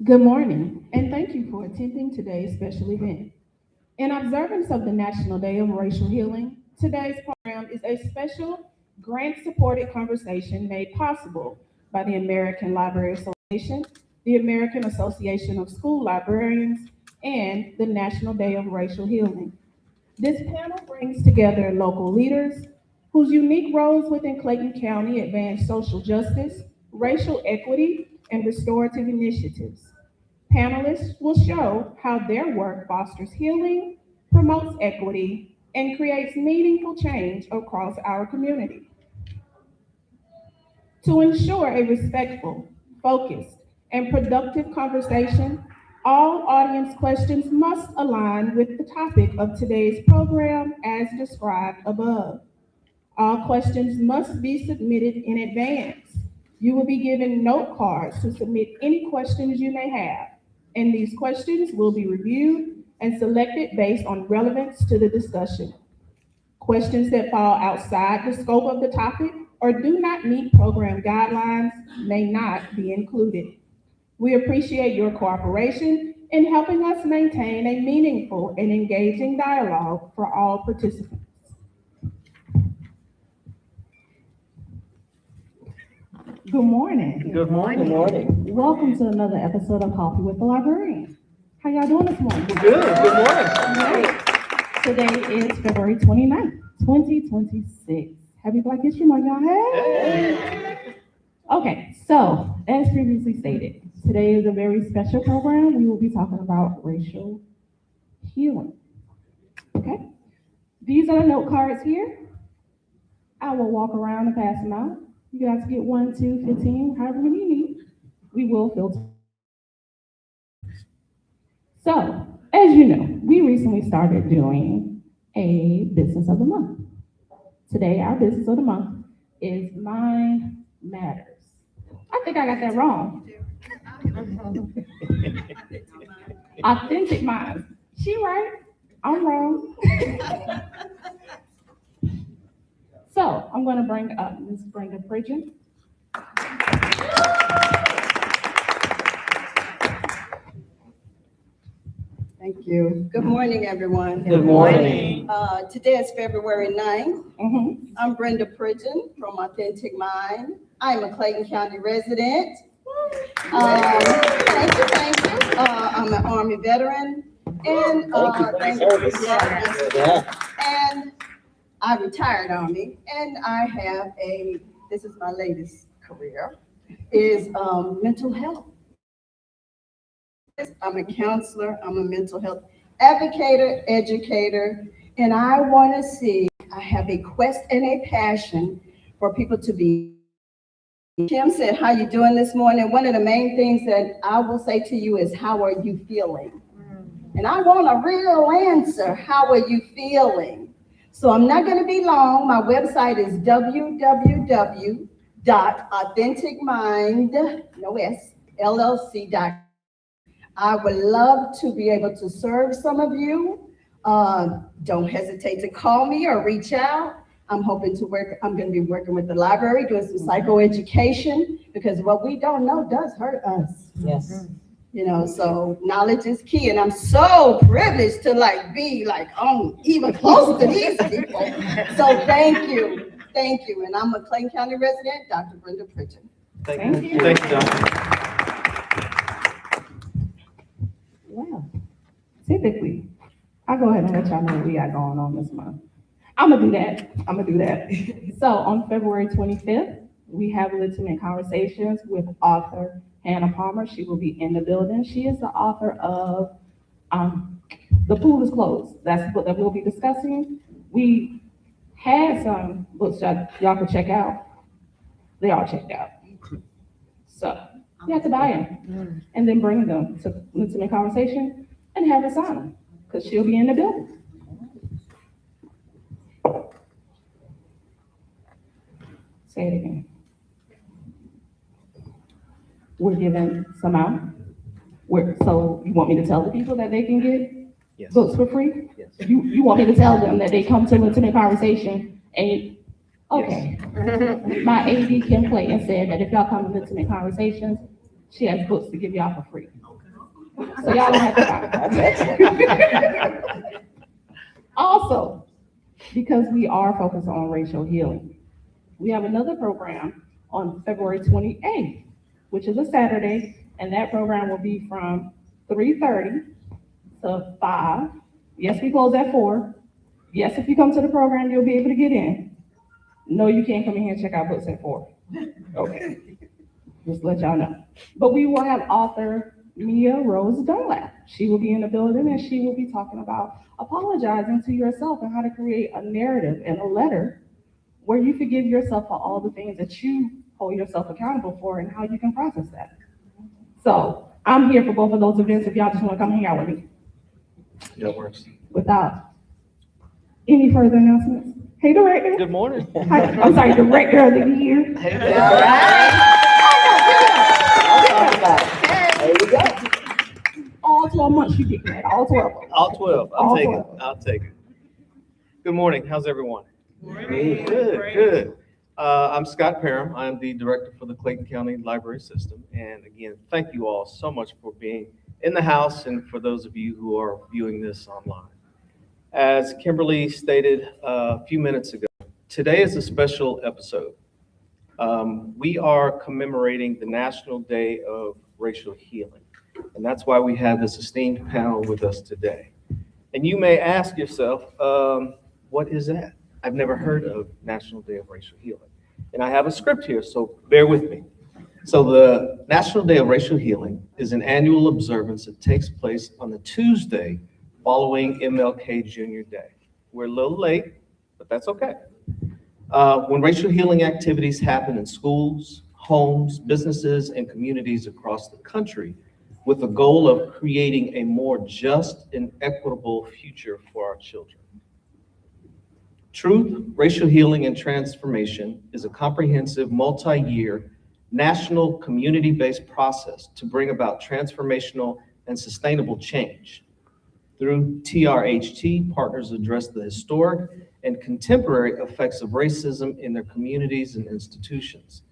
Good morning, and thank you for attending today's special event. In observance of the National Day of Racial Healing, today's program is a special grant-supported conversation made possible by the American Library Association, the American Association of School Librarians, and the National Day of Racial Healing. This panel brings together local leaders whose unique roles within Clayton County advance social justice, racial equity, and restorative initiatives. Panelists will show how their work fosters healing, promotes equity, and creates meaningful change across our community. To ensure a respectful, focused, and productive conversation, all audience questions must align with the topic of today's program as described above. All questions must be submitted in advance. You will be given note cards to submit any questions you may have, and these questions will be reviewed and selected based on relevance to the discussion. Questions that fall outside the scope of the topic or do not meet program guidelines may not be included. We appreciate your cooperation in helping us maintain a meaningful and engaging dialogue for all participants. Good morning. Good morning. Good morning. Welcome to another episode of Coffee with the Librarian. How y'all doing this morning? Good. Good morning. Great. Today is February 29th, 2026. Happy Black History Month, y'all. Hey. Okay, so as previously stated, today is a very special program. We will be talking about racial healing. Okay, these are the note cards here. I will walk around and pass them out. You guys get 1, 2, 15, however many you need. We will filter. So, as you know, we recently started doing a business of the month. Today, our business of the month is Mind Matters. I think I got that wrong. Authentic Minds. She right, I'm wrong. So I'm going to bring up Ms. Brenda Pridgeon. Thank you. Good morning, everyone. Good morning. Today is February 9th. I'm Brenda Pridgeon from Authentic Mind. I'm a Clayton County resident. Thank you. I'm an Army veteran. And Thank you for the service. And I retired Army, and I have this is my latest career, is mental health. I'm a counselor, I'm a mental health advocate, educator, and I have a quest and a passion for people to be. Kim said, how you doing this morning? One of the main things that I will say to you is, how are you feeling? And I want a real answer, how are you feeling? So I'm not going to be long. My website is www.authenticmind.com. I would love to be able to serve some of you. Don't hesitate to call me or reach out. I'm going to be working with the library, doing some psychoeducation, because what we don't know does hurt us. Yes. So knowledge is key, and I'm so privileged to be even close to these people. So thank you, and I'm a Clayton County resident, Dr. Brenda Pridgeon. Thank you. Thank you, Dr. Well, typically, I'll go ahead and let y'all know what we got going on this month. I'm gonna do that. So on February 25th, we have Listening Conversations with author Hannah Palmer. She will be in the building. She is the author of The Pool is Closed. That's the book that we'll be discussing. We had some books that y'all can check out. They all checked out. So you have to buy them and then bring them to Listening Conversation and have her sign them, because she'll be in the building. Say it again. We're giving some out. So you want me to tell the people that they can get books for free? Yes. You want me to tell them that they come to Listening Conversation and, okay. Yes. My AD Kim Clayton said that if y'all come to Listening Conversations, she has books to give y'all for free. Okay. So y'all don't have to find That's excellent. Also, because we are focused on racial healing, we have another program on February 28th, which is a Saturday, and that program will be from 3:30 to 5. Yes, we close at 4. Yes, if you come to the program, you'll be able to get in. No, you can't come in here and check out books at 4. Okay, just let y'all know. But we will have author Mia Rose Dunlap. She will be in the building and she will be talking about apologizing to yourself and how to create a narrative and a letter where you forgive yourself for all the things that you hold yourself accountable for and how you can process that. So I'm here for both of those events if y'all just want to come hang out with me. That works. Without any further announcements. Hey, director. Good morning. Hi, I'm sorry, director of the year. Hey, All right. There you go. All 12 months you get that, all 12 of them. All 12. All I'll take it. 12. I'll take it. Good morning. How's everyone? Morning. Good. I'm Scott Parham. I'm the director for the Clayton County Library System. And again, thank you all so much for being in the house and for those of you who are viewing this online. As Kimberly stated a few minutes ago, today is a special episode. We are commemorating the National Day of Racial Healing. And that's why we have this esteemed panel with us today. And you may ask yourself, what is that? I've never heard of National Day of Racial Healing. And I have a script here, so bear with me. So the National Day of Racial Healing is an annual observance that takes place on the Tuesday following MLK Jr. Day. We're a little late, but that's okay. When racial healing activities happen in schools, homes, businesses, and communities across the country with the goal of creating a more just and equitable future for our children. Truth, Racial Healing, and Transformation is a comprehensive, multi-year, national, community-based process to bring about transformational and sustainable change. Through TRHT, partners address the historic and contemporary effects of racism in their communities and institutions.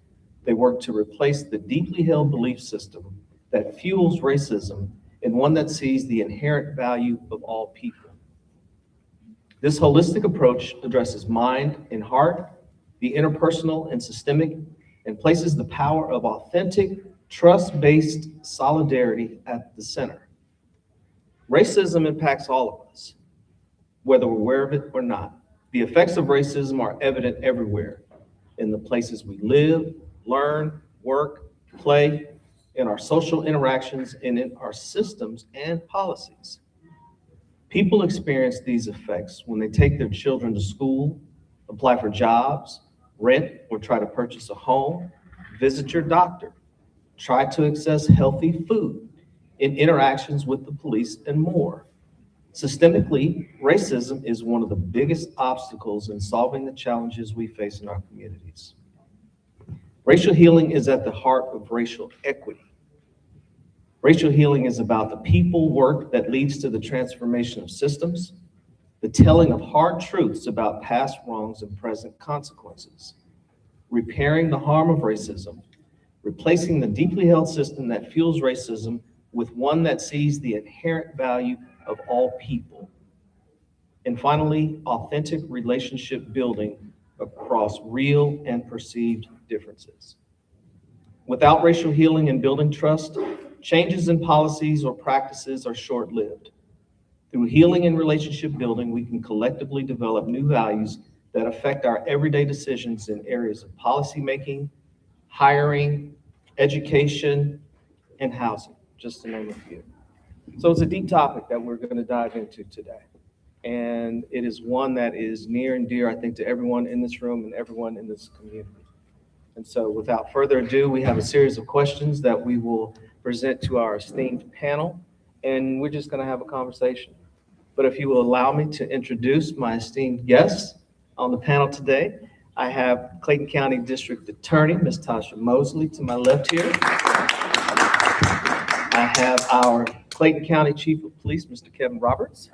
They work to replace the deeply held belief system that fuels racism in one that sees the inherent value of all people. This holistic approach addresses mind and heart, the interpersonal and systemic, and places the power of authentic, trust-based solidarity at the center. Racism impacts all of us, whether we're aware of it or not. The effects of racism are evident everywhere, in the places we live, learn, work, play, in our social interactions, and in our systems and policies. People experience these effects when they take their children to school, apply for jobs, rent or try to purchase a home, visit your doctor, try to access healthy food, in interactions with the police, and more. Systemically, racism is one of the biggest obstacles in solving the challenges we face in our communities. Racial healing is at the heart of racial equity. Racial healing is about the people work that leads to the transformation of systems, the telling of hard truths about past wrongs and present consequences, repairing the harm of racism, replacing the deeply held system that fuels racism with one that sees the inherent value of all people. And finally, authentic relationship building across real and perceived differences. Without racial healing and building trust, changes in policies or practices are short-lived. Through healing and relationship building, we can collectively develop new values that affect our everyday decisions in areas of policymaking, hiring, education, and housing, just to name a few. So it's a deep topic that we're going to dive into today. And it is one that is near and dear, I think, to everyone in this room and everyone in this community. And so without further ado, we have a series of questions that we will present to our esteemed panel, and we're just going to have a conversation. But if you will allow me to introduce my esteemed guests on the panel today, I have Clayton County District Attorney, Ms. Tasha Mosley, to my left here. I have our Clayton County Chief of Police, Mr. Kevin Roberts,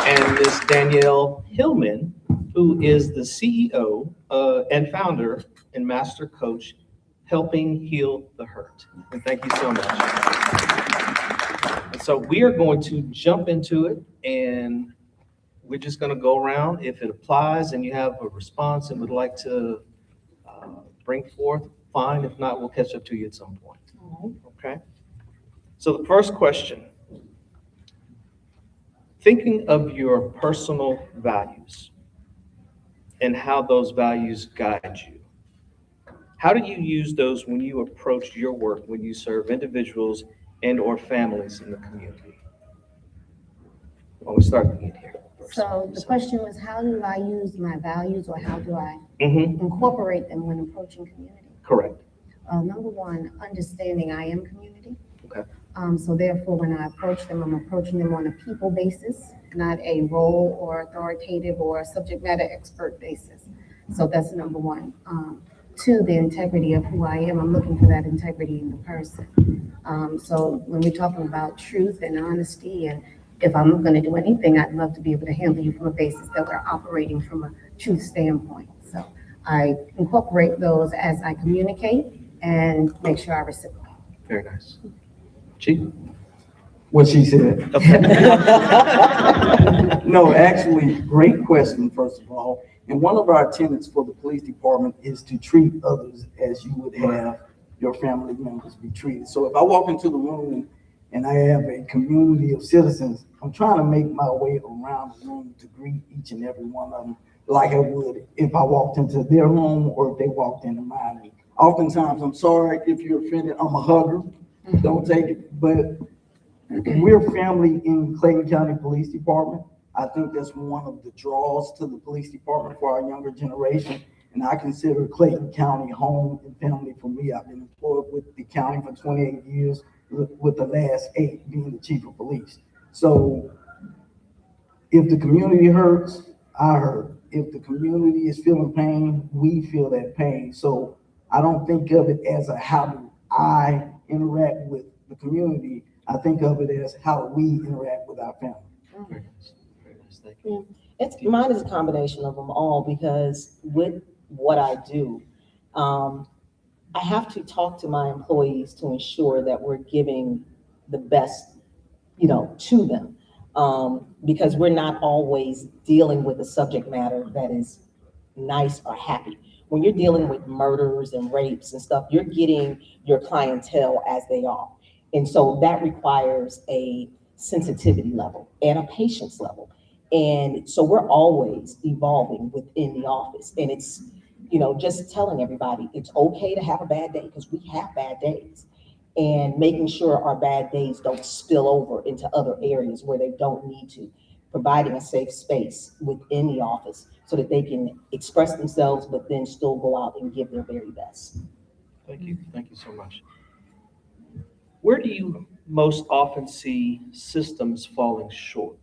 and Ms. Danielle Hillman, who is the CEO and founder and master coach, helping heal the hurt. And thank you so much. And so we are going to jump into it, and we're just going to go around. If it applies and you have a response and would like to bring forth, fine. If not, we'll catch up to you at some point. Okay? So the first question, thinking of your personal values and how those values guide you, how do you use those when you approach your work, when you serve individuals and or families in the community? Well, we start again here. So the question was, how do I use my values, or how do I Mm-hmm. incorporate them when approaching community? Correct. Number one, understanding I am community. Okay. So therefore, when I approach them, I'm approaching them on a people basis, not a role or authoritative or subject matter expert basis. So that's number one. Two, the integrity of who I am. I'm looking for that integrity in the person. So when we're talking about truth and honesty, and if I'm going to do anything, I'd love to be able to handle you from a basis that we're operating from a truth standpoint. So I incorporate those as I communicate and make sure I reciprocate. Very nice. Chief? What she said. Okay. No, actually, great question, first of all. And one of our tenets for the police department is to treat others as you would have your family members be treated. So if I walk into the room and I have a community of citizens, I'm trying to make my way around the room to greet each and every one of them like I would if I walked into their home or if they walked into mine. Oftentimes, I'm sorry if you're offended, I'm a hugger, don't take it, but we're family in Clayton County Police Department. I think that's one of the draws to the police department for our younger generation. And I consider Clayton County home and family for me. I've been employed with the county for 28 years, with the last 8 being the chief of police. So if the community hurts, I hurt. If the community is feeling pain, we feel that pain. So I don't think of it as a how do I interact with the community. I think of it as how do we interact with our family. Very nice. Very nice. Thank you. Mine is a combination of them all, because with what I do, I have to talk to my employees to ensure that we're giving the best, to them. Because we're not always dealing with a subject matter that is nice or happy. When you're dealing with murders and rapes and stuff, you're getting your clientele as they are. And so that requires a sensitivity level and a patience level. And so we're always evolving within the office. And it's, just telling everybody it's okay to have a bad day, because we have bad days, and making sure our bad days don't spill over into other areas where they don't need to, providing a safe space within the office so that they can express themselves, but then still go out and give their very best. Thank you. Thank you so much. Where do you most often see systems falling short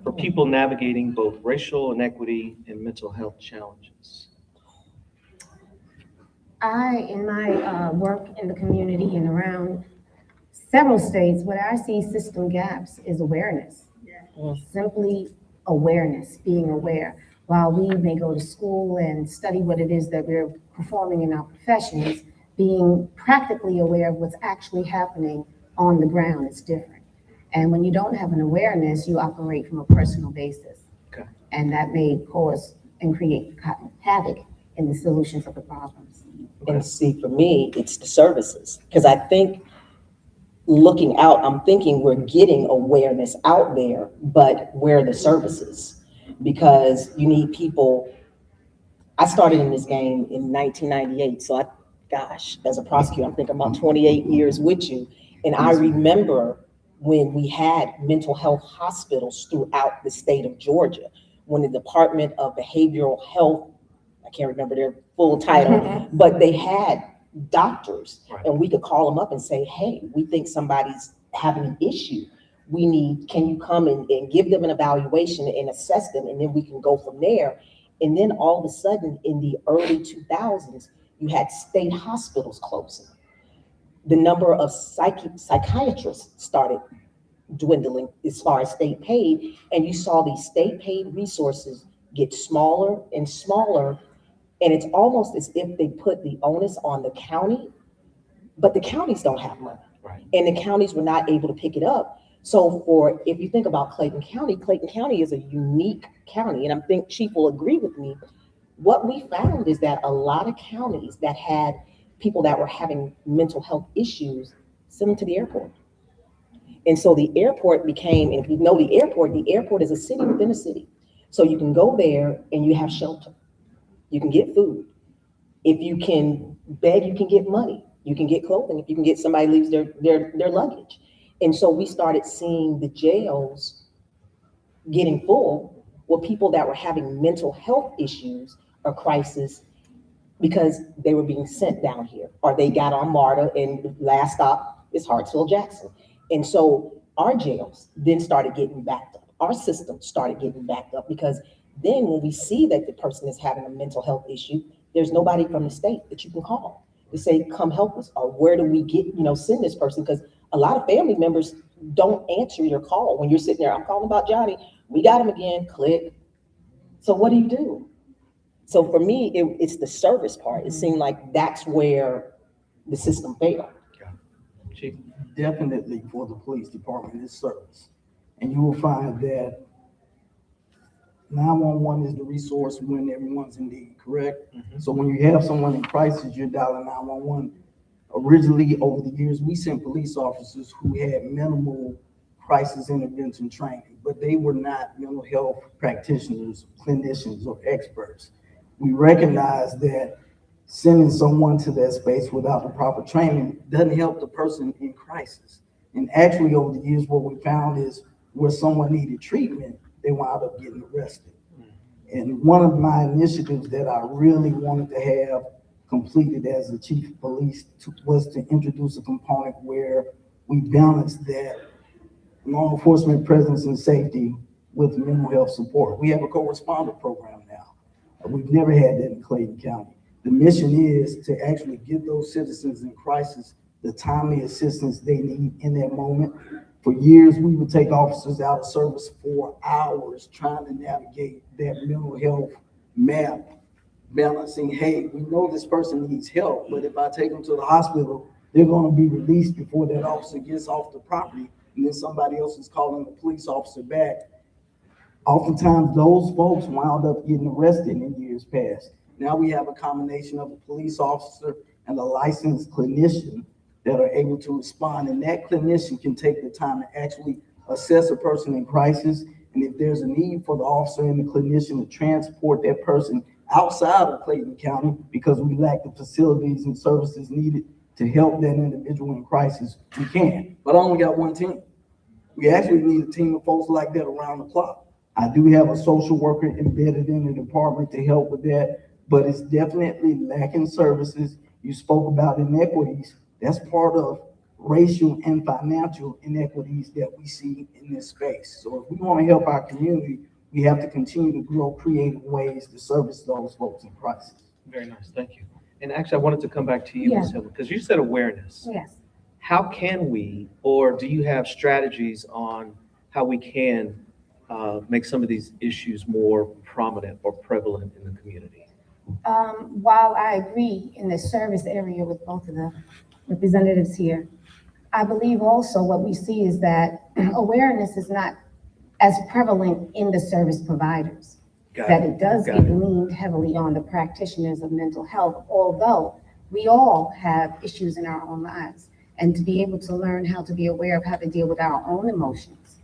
for people navigating both racial inequity and mental health challenges? In my work in the community and around several states, what I see system gaps is awareness. Simply awareness, being aware. While we may go to school and study what it is that we're performing in our professions, being practically aware of what's actually happening on the ground is different. And when you don't have an awareness, you operate from a personal basis. Okay. And that may cause and create havoc in the solutions of the problems. And see, for me, it's the services, because I think looking out, I'm thinking we're getting awareness out there, but where are the services? Because you need people. I started in this game in 1998, so as a prosecutor, I'm thinking about 28 years with you. And I remember when we had mental health hospitals throughout the state of Georgia, when the Department of Behavioral Health, I can't remember their full title, but they had doctors, Right. And we could call them up and say, hey, we think somebody's having an issue. Can you come and give them an evaluation and assess them, and then we can go from there. And then all of a sudden, in the early 2000s, you had state hospitals closing. The number of psychiatrists started dwindling as far as state paid, and you saw these state paid resources get smaller and smaller And it's almost as if they put the onus on the county, but the counties don't have money. Right. And the counties were not able to pick it up. So if you think about Clayton County is a unique county, and I think Chief will agree with me. What we found is that a lot of counties that had people that were having mental health issues sent them to the airport. And so the airport became, and if you know the airport is a city within a city. So you can go there and you have shelter. You can get food. If you can beg, you can get money. You can get clothing. If you can get somebody leaves their luggage. And so we started seeing the jails getting full with people that were having mental health issues or crisis because they were being sent down here, or they got on MARTA and the last stop is Hartsfield-Jackson. And so our jails then started getting backed up. Our system started getting backed up because then when we see that the person is having a mental health issue, there's nobody from the state that you can call to say, come help us, or where do we get, send this person? Because a lot of family members don't answer your call when you're sitting there. I'm calling about Johnny. We got him again, click. So what do you do? So for me, it's the service part. It seemed like that's where the system failed. Chief? Definitely for the police department is service. And you will find that 911 is the resource when everyone's in need, correct? So when you have someone in crisis, you're dialing 911. Originally, over the years, we sent police officers who had minimal crisis intervention training, but they were not mental health practitioners, clinicians, or experts. We recognize that sending someone to that space without the proper training doesn't help the person in crisis. And actually, over the years, what we found is where someone needed treatment, they wound up getting arrested. And one of my initiatives that I really wanted to have completed as the chief of police was to introduce a component where we balanced that law enforcement presence and safety with mental health support. We have a co-responder program now. We've never had that in Clayton County. The mission is to actually give those citizens in crisis the timely assistance they need in that moment. For years, we would take officers out of service for hours trying to navigate that mental health map, balancing, hey, we know this person needs help, but if I take them to the hospital, they're going to be released before that officer gets off the property, and then somebody else is calling the police officer back. Oftentimes, those folks wound up getting arrested in years past. Now we have a combination of a police officer and a licensed clinician that are able to respond, and that clinician can take the time to actually assess a person in crisis, and if there's a need for the officer and the clinician to transport that person outside of Clayton County because we lack the facilities and services needed to help that individual in crisis, we can. But I only got one team. We actually need a team of folks like that around the clock. I do have a social worker embedded in the department to help with that, but it's definitely lacking services. You spoke about inequities. That's part of racial and financial inequities that we see in this space. So if we want to help our community, we have to continue to grow creative ways to service those folks in crisis. Very nice, thank you. And actually, I wanted to come back to you, Ms. Hillman, because you said awareness. Yes. How can we, or do you have strategies on how we can make some of these issues more prominent or prevalent in the community? While I agree in the service area with both of the representatives here, I believe also what we see is that awareness is not as prevalent in the service providers. That it does get leaned heavily on the practitioners of mental health, although we all have issues in our own lives. And to be able to learn how to be aware of how to deal with our own emotions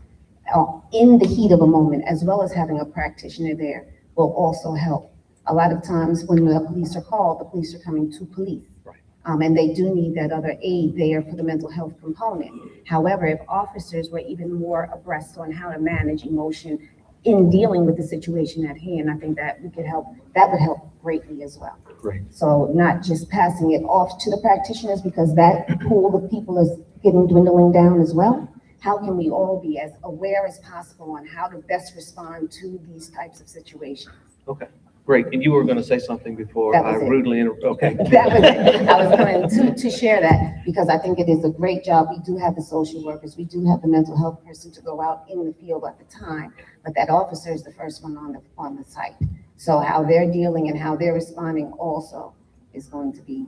in the heat of a moment, as well as having a practitioner there, will also help. A lot of times when the police are called, the police are coming to police. Right. And they do need that other aid there for the mental health component. However, if officers were even more abreast on how to manage emotion in dealing with the situation at hand, I think that we could help, that would help greatly as well. Great. So not just passing it off to the practitioners, because that pool of people is dwindling down as well. How can we all be as aware as possible on how to best respond to these types of situations? Okay, great. And you were going to say something before That I was it. rudely interrupted. Okay. That was it. I was going to share that because I think it is a great job. We do have the social workers. We do have the mental health person to go out in the field at the time, but that officer is the first one on the site. So how they're dealing and how they're responding also is going to be.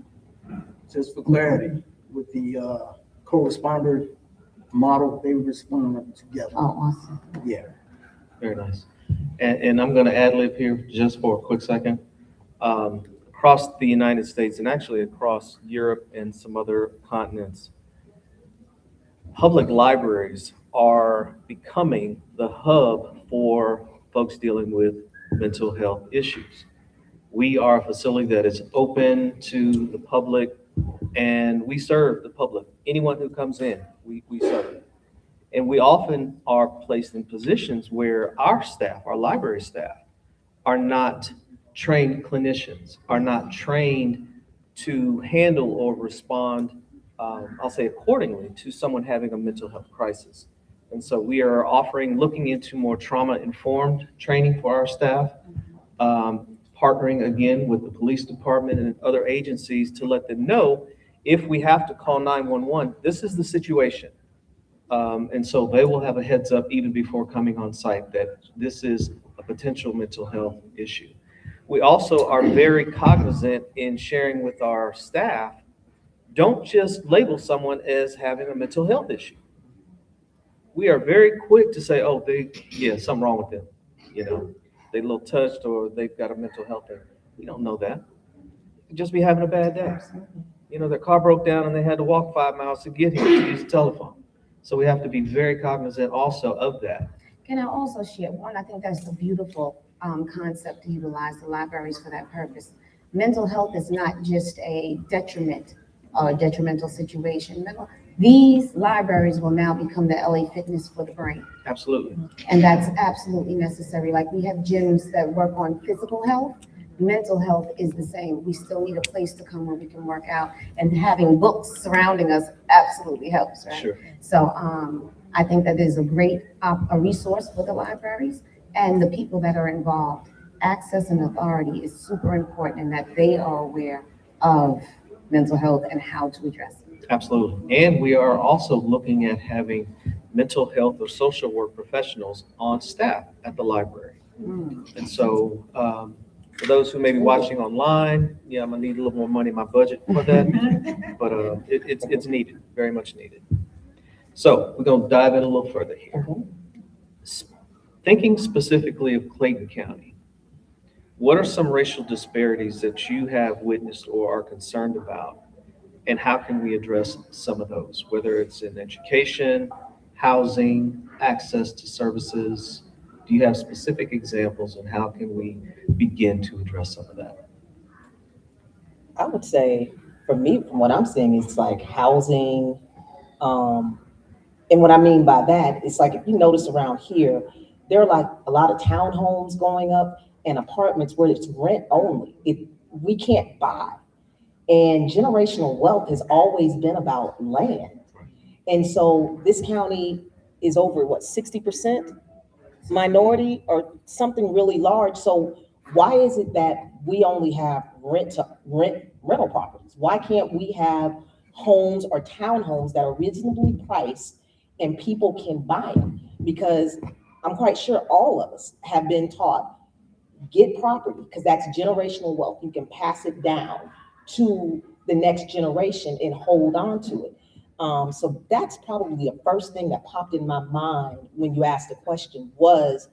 Just for clarity, with the co-responder model, they respond together. Oh, awesome. Yeah. Very nice. And I'm going to ad lib here just for a quick second. Across the United States and actually across Europe and some other continents, public libraries are becoming the hub for folks dealing with mental health issues. We are a facility that is open to the public, and we serve the public. Anyone who comes in, we serve. And we often are placed in positions where our staff, our library staff, are not trained clinicians, are not trained to handle or respond, I'll say accordingly, to someone having a mental health crisis. And so we are looking into more trauma-informed training for our staff, partnering again with the police department and other agencies to let them know if we have to call 911, this is the situation. And so they will have a heads up even before coming on site that this is a potential mental health issue. We also are very cognizant in sharing with our staff, don't just label someone as having a mental health issue. We are very quick to say, oh, something wrong with them. They a little touched or they've got a mental health thing. You don't know that. You just be having a bad day. Their car broke down and they had to walk 5 miles to get here to use the telephone. So we have to be very cognizant also of that. Can I also share one? I think that's a beautiful concept to utilize the libraries for that purpose. Mental health is not just a detriment or a detrimental situation. These libraries will now become the LA Fitness for the brain. Absolutely. And that's absolutely necessary. Like we have gyms that work on physical health. Mental health is the same. We still need a place to come where we can work out, and having books surrounding us absolutely helps, right? Sure. So I think that is a great a resource for the libraries and the people that are involved. Access and authority is super important, and that they are aware of mental health and how to address it. Absolutely. And we are also looking at having mental health or social work professionals on staff at the library. And so for those who may be watching online, I'm gonna need a little more money in my budget for that, but it's needed, very much needed. So we're gonna dive in a little further here. Thinking specifically of Clayton County, what are some racial disparities that you have witnessed or are concerned about? And how can we address some of those, whether it's in education, housing, access to services? Do you have specific examples, and how can we begin to address some of that? I would say, for me, from what I'm seeing, it's like housing. And what I mean by that, it's like if you notice around here, there are like a lot of townhomes going up and apartments where it's rent only. We can't buy. And generational wealth has always been about land. And so this county is over, 60% minority or something really large. So why is it that we only have rental properties? Why can't we have homes or townhomes that are reasonably priced and people can buy them? Because I'm quite sure all of us have been taught, get property, because that's generational wealth. You can pass it down to the next generation and hold on to it. So that's probably the first thing that popped in my mind when you asked the question, was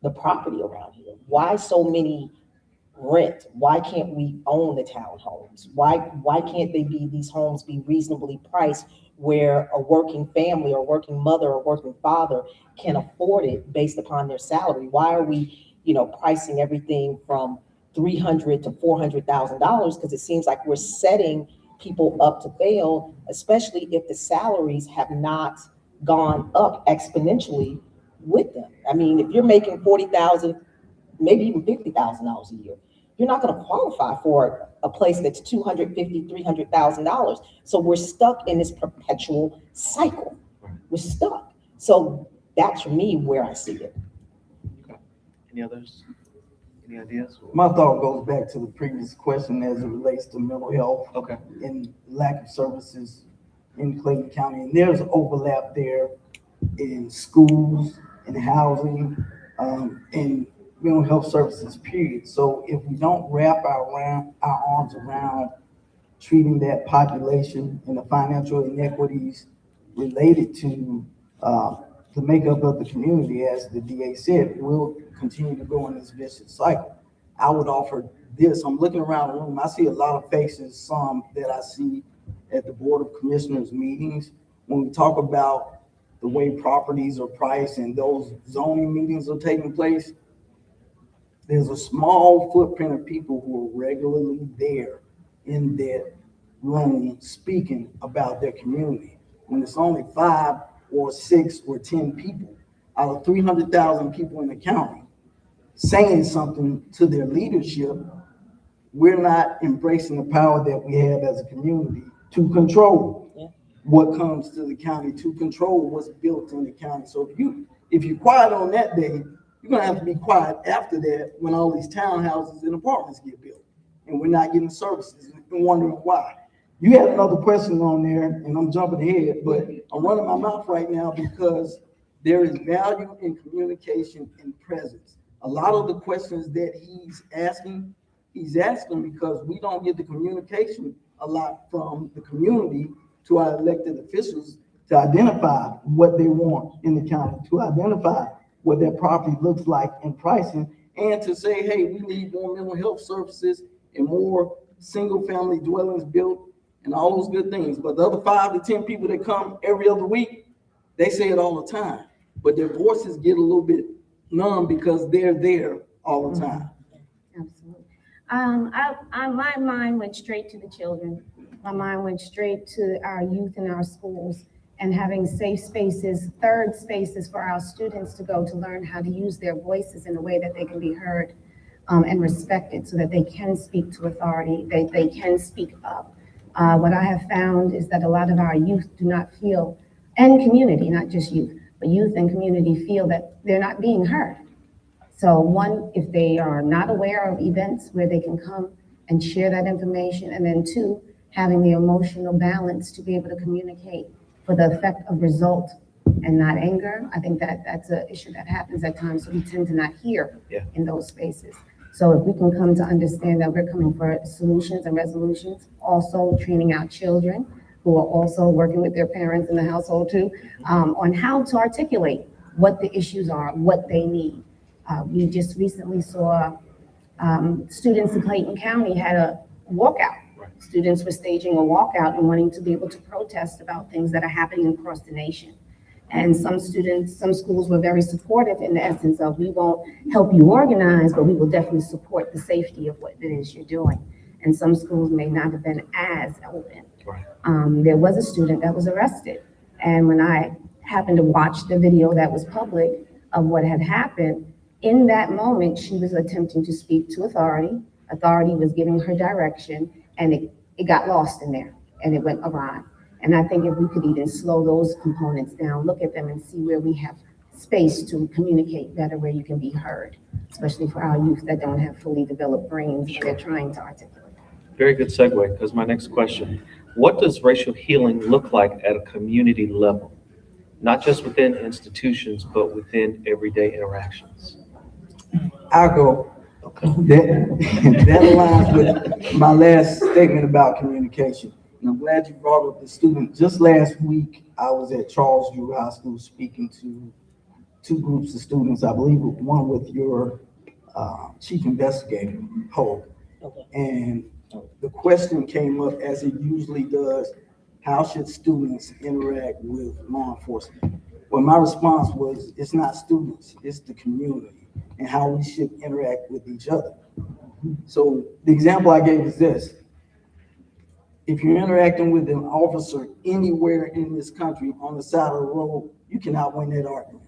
the property around here. Why so many rent? Why can't we own the townhomes? Why can't these homes be reasonably priced where a working family or working mother or working father can afford it based upon their salary? Why are we, pricing everything from $300,000 to $400,000? Because it seems like we're setting people up to fail, especially if the salaries have not gone up exponentially with them. I mean, if you're making $40,000, maybe even $50,000 a year, you're not going to qualify for a place that's $250,000, $300,000. So we're stuck in this perpetual cycle. We're stuck. So that's for me where I see it. Okay. Any others? Any ideas? My thought goes back to the previous question as it relates to mental health. Okay. And lack of services in Clayton County. And there's overlap there in schools and housing. And mental health services, period. So if we don't wrap our arms around treating that population and the financial inequities related to the makeup of the community, as the DA said, we'll continue to go in this vicious cycle. I would offer this. I'm looking around the room. I see a lot of faces, some that I see at the Board of Commissioners meetings. When we talk about the way properties are priced and those zoning meetings are taking place, there's a small footprint of people who are regularly there in that room speaking about their community. When it's only 5 or 6 or 10 people out of 300,000 people in the county saying something to their leadership, we're not embracing the power that we have as a community to control what comes to the county, to control what's built in the county. So if you're quiet on that day, you're gonna have to be quiet after that when all these townhouses and apartments get built and we're not getting services and wondering why. You had another question on there, and I'm jumping ahead, but I'm running my mouth right now because there is value in communication and presence. A lot of the questions that he's asking because we don't get the communication a lot from the community to our elected officials to identify what they want in the county, to identify what their property looks like in pricing, and to say, hey, we need more mental health services and more single-family dwellings built and all those good things. But the other 5 to 10 people that come every other week, they say it all the time, but their voices get a little bit numb because they're there all the time. Absolutely. My mind went straight to the children. My mind went straight to our youth in our schools and having safe spaces, third spaces for our students to go to learn how to use their voices in a way that they can be heard and respected so that they can speak to authority, they can speak up. What I have found is that a lot of our youth do not feel, and community, not just youth, but youth and community feel that they're not being heard. So one, if they are not aware of events where they can come and share that information, and then 2, having the emotional balance to be able to communicate for the effect of result and not anger. I think that that's an issue that happens at times, so we tend to not hear in those spaces. So if we can come to understand that we're coming for solutions and resolutions, also training our children who are also working with their parents in the household too, on how to articulate what the issues are, what they need. We just recently saw students in Clayton County had a walkout. Students were staging a walkout and wanting to be able to protest about things that are happening across the nation. And some schools were very supportive in the essence of, we won't help you organize, but we will definitely support the safety of what it is you're doing. And some schools may not have been as open. There was a student that was arrested. And when I happened to watch the video that was public of what had happened, in that moment, she was attempting to speak to authority. Authority was giving her direction, and it got lost in there, and it went awry. And I think if we could even slow those components down, look at them and see where we have space to communicate better, where you can be heard, especially for our youth that don't have fully developed brains that they're trying to articulate. Very good segue, because my next question, what does racial healing look like at a community level? Not just within institutions, but within everyday interactions. I'll go. Okay. That aligns with my last statement about communication. And I'm glad you brought up the student. Just last week, I was at Charles Drew High School speaking to 2 groups of students. I believe one with your chief investigator, Hope. Okay. And the question came up, as it usually does, how should students interact with law enforcement? Well, my response was, it's not students, it's the community, and how we should interact with each other. So the example I gave is this. If you're interacting with an officer anywhere in this country on the side of the road, you cannot win that argument.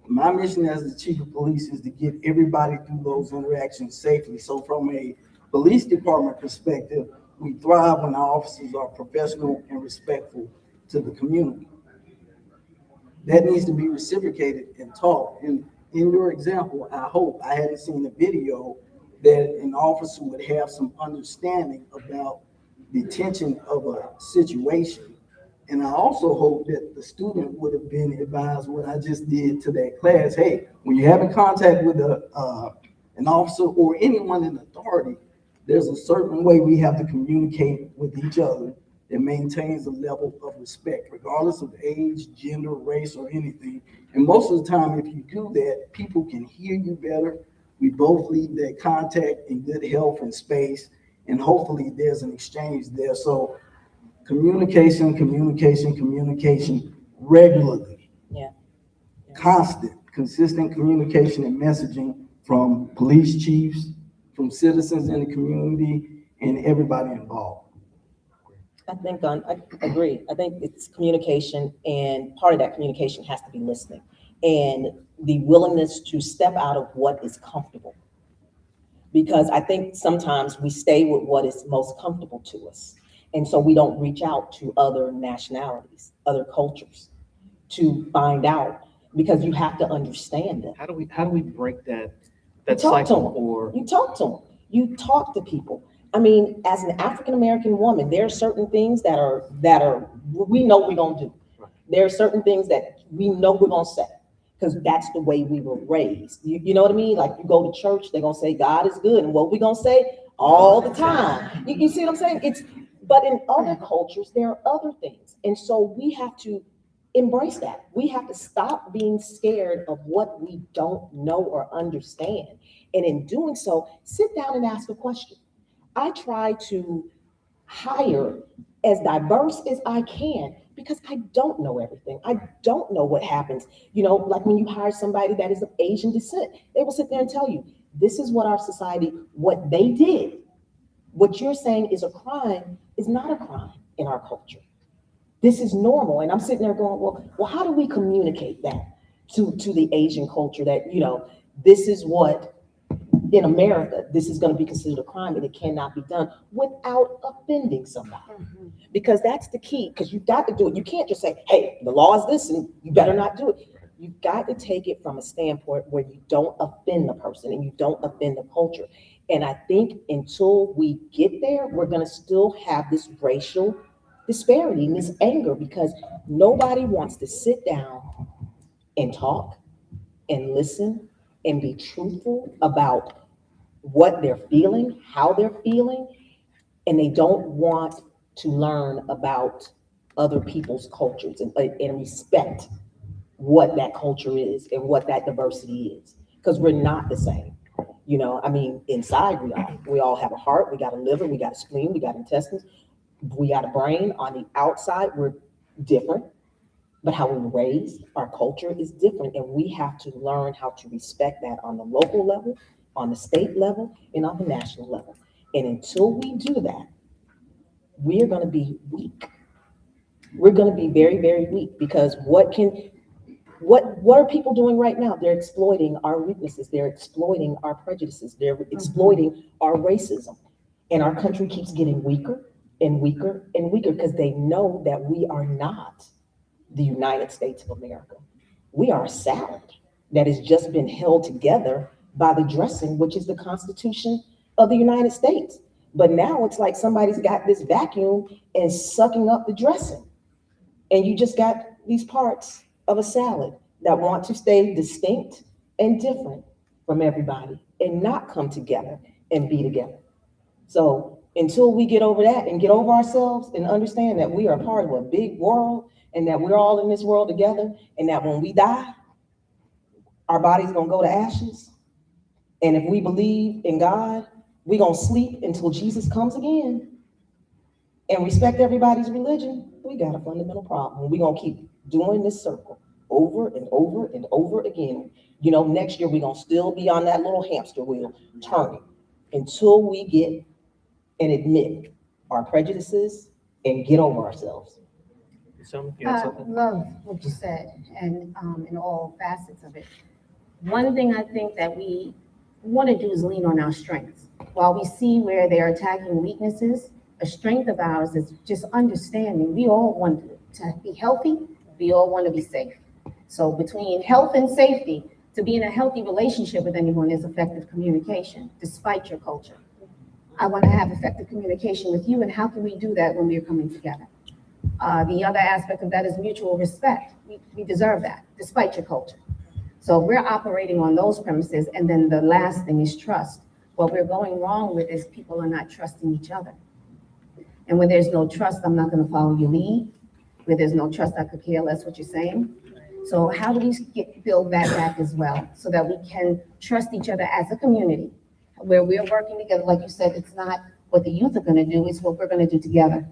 My mission as the chief of police is to get everybody through those interactions safely. So from a police department perspective, we thrive when our officers are professional and respectful to the community. That needs to be reciprocated and taught. And in your example, I hope I hadn't seen a video that an officer would have some understanding about the tension of a situation. And I also hope that the student would have been advised what I just did to that class. Hey, when you're having contact with a an officer or anyone in authority, there's a certain way we have to communicate with each other that maintains a level of respect, regardless of age, gender, race, or anything. And most of the time, if you do that, people can hear you better. We both leave that contact in good health and space, and hopefully there's an exchange there. So communication regularly. Yeah. Constant, consistent communication and messaging from police chiefs, from citizens in the community, and everybody involved. I agree. I think it's communication, and part of that communication has to be listening and the willingness to step out of what is comfortable. Because I think sometimes we stay with what is most comfortable to us. And so we don't reach out to other nationalities, other cultures to find out, because you have to understand them. How do we break that You talk to cycle? them. Or You talk to them. You talk to people. I mean, as an African-American woman, there are certain things that are we know we're gonna do. Right. There are certain things that we know we're gonna say, because that's the way we were raised. You know what I mean? Like, you go to church, they're gonna say God is good, and what we gonna say all the time. You see what I'm saying? But in other cultures, there are other things, and so we have to embrace that. We have to stop being scared of what we don't know or understand, and in doing so, sit down and ask a question. I try to hire as diverse as I can, because I don't know everything. I don't know what happens. You know, like when you hire somebody that is of Asian descent, they will sit there and tell you, this is what our society, what they did. What you're saying is a crime is not a crime in our culture. This is normal. And I'm sitting there going, well, how do we communicate that to the Asian culture that, you know, this is what, in America, this is going to be considered a crime, and it cannot be done without offending somebody. Because that's the key, because you've got to do it. You can't just say, hey, the law is this and you better not do it. You've got to take it from a standpoint where you don't offend the person and you don't offend the culture. And I think until we get there, we're going to still have this racial disparity and this anger, because nobody wants to sit down and talk and listen and be truthful about what they're feeling, how they're feeling, and they don't want to learn about other people's cultures and respect what that culture is and what that diversity is, because we're not the same. You know, I mean, inside we all have a heart, we got a liver, we got a spleen, we got intestines, we got a brain. On the outside, we're different, but how we were raised, our culture is different, and we have to learn how to respect that on the local level, on the state level, and on the national level. And until we do that, we are going to be weak. We're going to be very, very weak, because what are people doing right now? They're exploiting our weaknesses. They're exploiting our prejudices. They're exploiting our racism. And our country keeps getting weaker and weaker and weaker, because they know that we are not the United States of America. We are a salad that has just been held together by the dressing, which is the Constitution of the United States. But now it's like somebody's got this vacuum and sucking up the dressing. And you just got these parts of a salad that want to stay distinct and different from everybody and not come together and be together. So until we get over that and get over ourselves and understand that we are part of a big world and that we're all in this world together, and that when we die, our body's gonna go to ashes. And if we believe in God, we're gonna sleep until Jesus comes again, and respect everybody's religion, we got a fundamental problem. We're gonna keep doing this circle over and over and over again. You know, next year we're gonna still be on that little hamster wheel turning until we get and admit our prejudices and get over ourselves. You had I something? love what you said, and in all facets of it. One thing I think that we want to do is lean on our strengths. While we see where they're attacking weaknesses, a strength of ours is just understanding we all want to be healthy, we all want to be safe. So between health and safety, to be in a healthy relationship with anyone is effective communication, despite your culture. I want to have effective communication with you, and how can we do that when we're coming together? The other aspect of that is mutual respect. We deserve that, despite your culture. So if we're operating on those premises, and then the last thing is trust. What we're going wrong with is people are not trusting each other. And when there's no trust, I'm not gonna follow your lead. Where there's no trust, I could care less what you're saying. So how do we build that back as well, so that we can trust each other as a community, where we're working together? Like you said, it's not what the youth are gonna do, it's what we're gonna do together.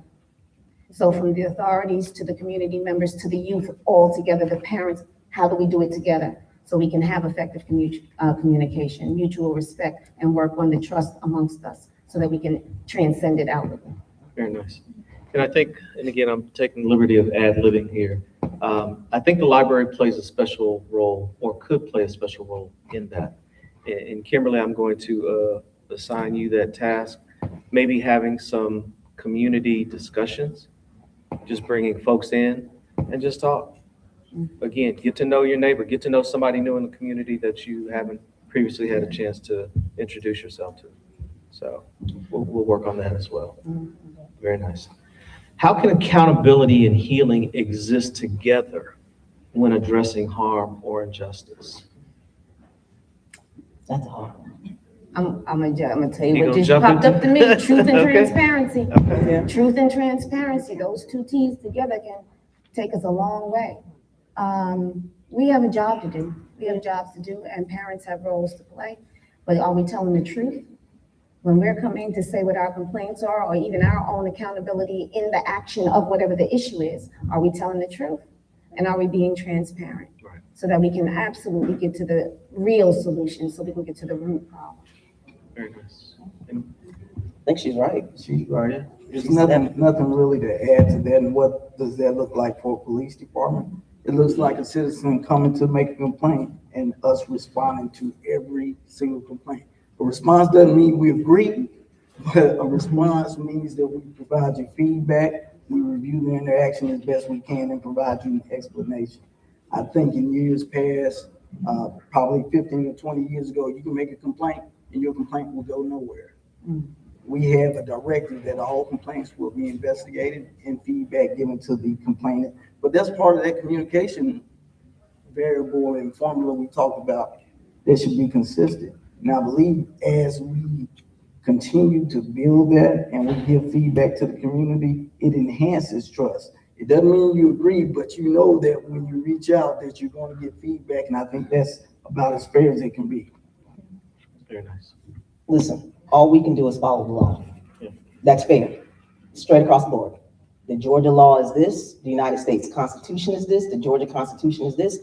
So from the authorities to the community members to the youth, all together, the parents, how do we do it together? So we can have effective communication, mutual respect, and work on the trust amongst us so that we can transcend it outwardly. Very nice. And I think, and again, I'm taking the liberty of ad-libbing here. I think the library plays a special role, or could play a special role in that. And Kimberly, I'm going to assign you that task, maybe having some community discussions, just bringing folks in and just talk. Again, get to know your neighbor, get to know somebody new in the community that you haven't previously had a chance to introduce yourself to. So we'll work on that as well. Very nice. How can accountability and healing exist together when addressing harm or injustice? That's a hard one. I'm gonna tell you You what gonna just jump popped into- up to me, truth and Okay. transparency. Okay. Truth and transparency, those two T's together can take us a long way. We have a job to do. We have jobs to do, and parents have roles to play. But are we telling the truth? When we're coming to say what our complaints are, or even our own accountability in the action of whatever the issue is, are we telling the truth? And are we being transparent? Right. So that we can absolutely get to the real solution, so we can get to the root problem. Very nice. I think she's right. She's right. Yeah. There's nothing really to add to that. And what does that look like for a police department? It looks like a citizen coming to make a complaint and us responding to every single complaint. A response doesn't mean we agree, but a response means that we provide you feedback, we review the interaction as best we can, and provide you an explanation. I think in years past, probably 15 or 20 years ago, you can make a complaint and your complaint will go nowhere. We have a directive that all complaints will be investigated and feedback given to the complainant. But that's part of that communication variable and formula we talked about that should be consistent. And I believe as we continue to build that and we give feedback to the community, it enhances trust. It doesn't mean you agree, but you know that when you reach out that you're going to get feedback. And I think that's about as fair as it can be. Very nice. Listen, all we can do is follow the law. Yeah. That's fair, straight across the board. The Georgia law is this, the United States Constitution is this, the Georgia Constitution is this,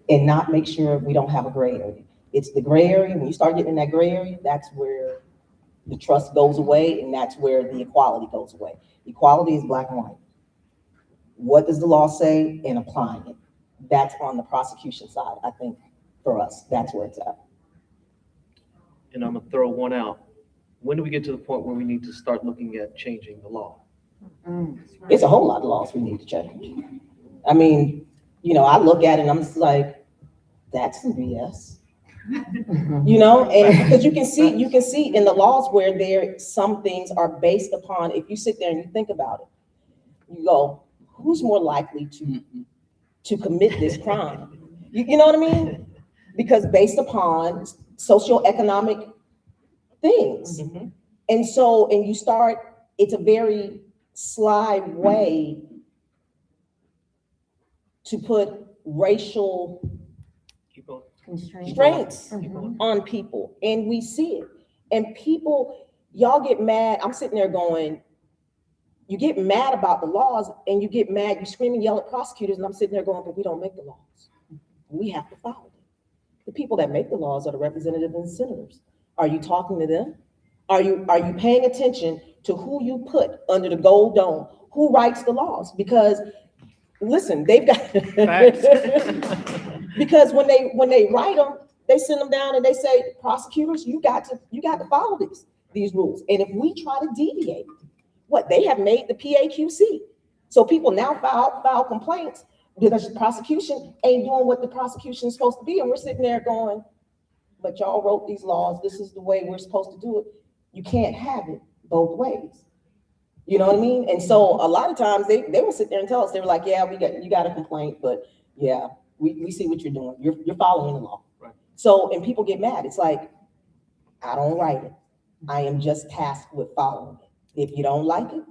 and not make sure we don't have a gray area. It's the gray area. When you start getting in that gray area, that's where the trust goes away, and that's where the equality goes away. Equality is black and white. What does the law say, and applying it? That's on the prosecution side, I think, for us. That's where it's at. And I'm gonna throw one out. When do we get to the point where we need to start looking at changing the law? It's a whole lot of laws we need to change. I mean, you know, I look at it and I'm just like, that's some BS. You know, and because you can see in the laws where some things are based upon, if you sit there and you think about it, you go, who's more likely to commit this crime? You know what I mean? Because based upon socioeconomic things. And so, and you start, it's a very sly way to put racial Keep going. constraints on people, and we see it. And people, y'all get mad. I'm sitting there going, you get mad about the laws, and you get mad, you scream and yell at prosecutors, and I'm sitting there going, but we don't make the laws. We have to follow them. The people that make the laws are the representatives and senators. Are you talking to them? Are you paying attention to who you put under the gold dome? Who writes the laws? Because listen, they've got because when they write them, they send them down and they say, prosecutors, you got to follow these rules. And if we try to deviate, what they have made the PAQC. So people now file complaints because the prosecution ain't doing what the prosecution is supposed to be. And we're sitting there going, but y'all wrote these laws. This is the way we're supposed to do it. You can't have it both ways. You know what I mean? And so a lot of times they will sit there and tell us, they were like, yeah, you got a complaint, but yeah, We see what you're doing. You're following the law. Right. So, and people get mad. It's like, I don't write it. I am just tasked with following it. If you don't like it,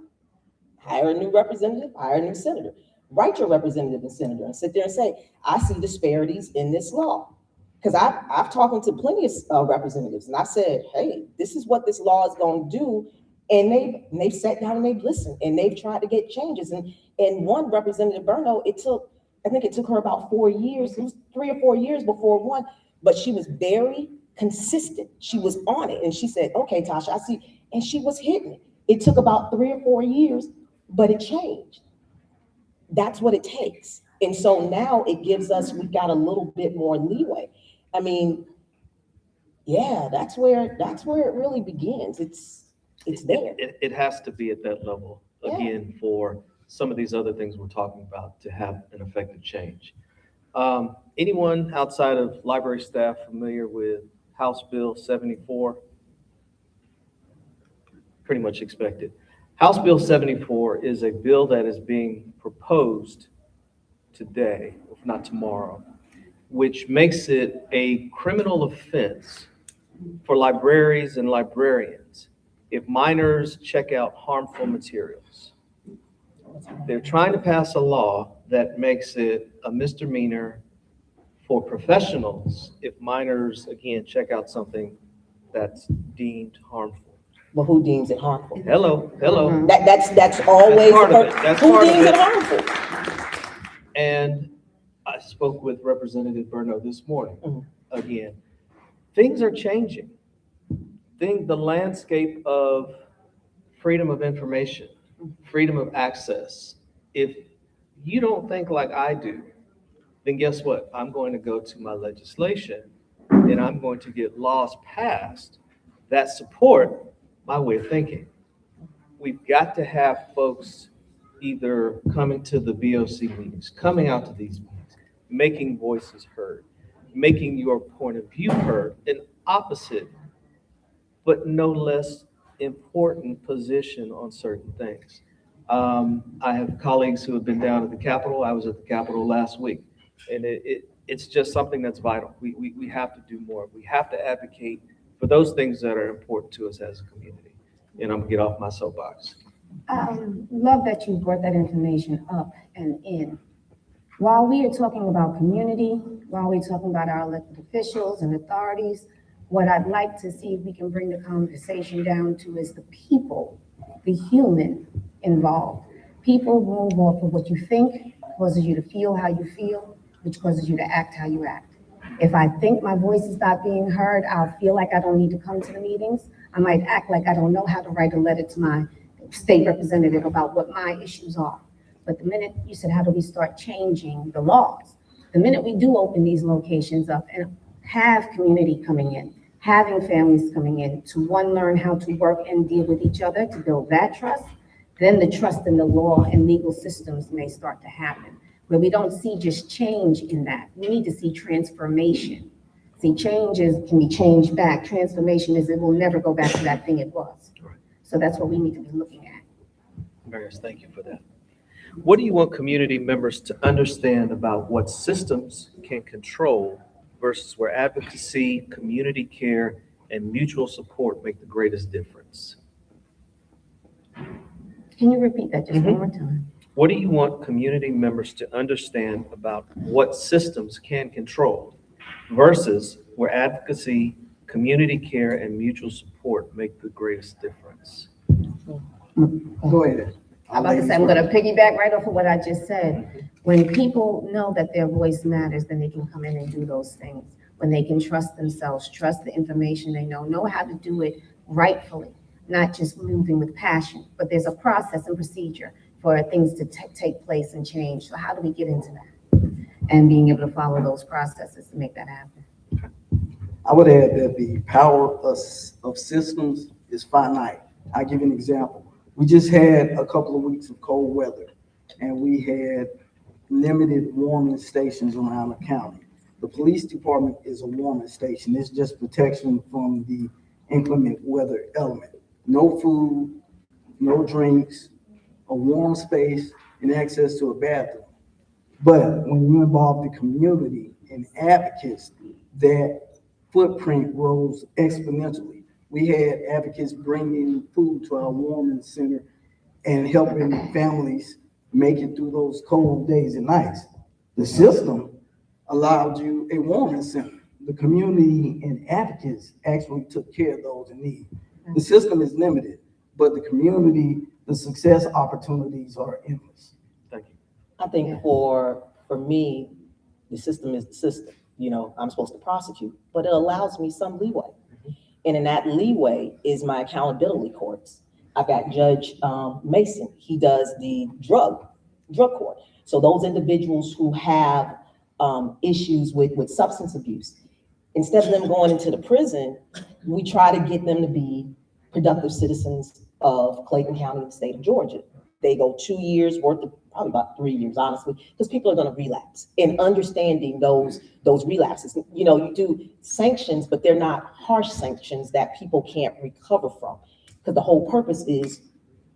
hire a new representative, hire a new senator. Write your representative and senator and sit there and say, I see disparities in this law. Because I've talked to plenty of representatives and I said, hey, this is what this law is going to do. And they've sat down and they've listened and they've tried to get changes. And one Representative Berno, I think it took her about 4 years. It was 3 or 4 years before one, but she was very consistent. She was on it. And she said, okay, Tasha, I see. And she was hitting it. It took about 3 or 4 years, but it changed. That's what it takes. And so now it gives us, we've got a little bit more leeway. I mean, yeah, that's where it really begins. It's there. It has to be at that level, again, for some of these other things we're talking about to have an effective change. Anyone outside of library staff familiar with House Bill 74? Pretty much expected. House Bill 74 is a bill that is being proposed today, if not tomorrow, which makes it a criminal offense for libraries and librarians if minors check out harmful materials. They're trying to pass a law that makes it a misdemeanor for professionals if minors, again, check out something that's deemed harmful. Well, who deems it harmful? Hello. That's always part of it. That's who part of deems it. it harmful. And I spoke with Representative Berno this morning. Mhm. Again, things are changing. The landscape of freedom of information, freedom of access. If you don't think like I do, then guess what? I'm going to go to my legislation and I'm going to get laws passed that support my way of thinking. We've got to have folks either coming to the BOC meetings, coming out to these meetings, making voices heard, making your point of view heard, an opposite, but no less important position on certain things. I have colleagues who have been down at the Capitol. I was at the Capitol last week, and it's just something that's vital. We have to do more. We have to advocate for those things that are important to us as a community. And I'm gonna get off my soapbox. Love that you brought that information up and in. While we are talking about community, while we're talking about our elected officials and authorities, what I'd like to see if we can bring the conversation down to is the people, the human involved. People move off of what you think causes you to feel how you feel, which causes you to act how you act. If I think my voice is not being heard, I'll feel like I don't need to come to the meetings. I might act like I don't know how to write a letter to my state representative about what my issues are. But the minute you said, how do we start changing the laws? The minute we do open these locations up and have community coming in, having families coming in to learn how to work and deal with each other to build that trust, then the trust in the law and legal systems may start to happen. Where we don't see just change in that. We need to see transformation. See, can be changed back. Transformation is it will never go back to that thing it was. Right. So that's what we need to be looking at. Marius, thank you for that. What do you want community members to understand about what systems can control versus where advocacy, community care, and mutual support make the greatest difference? Can you repeat that just one more time? What do you want community members to understand about what systems can control versus where advocacy, community care, and mutual support make the greatest difference? Go ahead. I'm about to say, I'm going to piggyback right off of what I just said. When people know that their voice matters, then they can come in and do those things. When they can trust themselves, trust the information they know how to do it rightfully, not just moving with passion, but there's a process and procedure for things to take place and change. So how do we get into that? And being able to follow those processes to make that happen. I would add that the power of systems is finite. I'll give you an example. We just had a couple of weeks of cold weather, and we had limited warming stations around the county. The police department is a warming station. It's just protection from the inclement weather element. No food, no drinks, a warm space, and access to a bathroom. But when you involve the community and advocates, that footprint grows exponentially. We had advocates bringing food to our warming center and helping families make it through those cold days and nights. The system allowed you a warming center. The community and advocates actually took care of those in need. The system is limited, but the community, the success opportunities are endless. Thank you. I think for me, the system is the system. You know, I'm supposed to prosecute, but it allows me some leeway. And in that leeway is my accountability courts. I've got Judge Mason. He does the drug court. So those individuals who have issues with substance abuse, instead of them going into the prison, we try to get them to be productive citizens of Clayton County and the state of Georgia. They go 2 years worth of, probably about 3 years, honestly, because people are going to relapse. And understanding those relapses, you know, you do sanctions, but they're not harsh sanctions that people can't recover from. Because the whole purpose is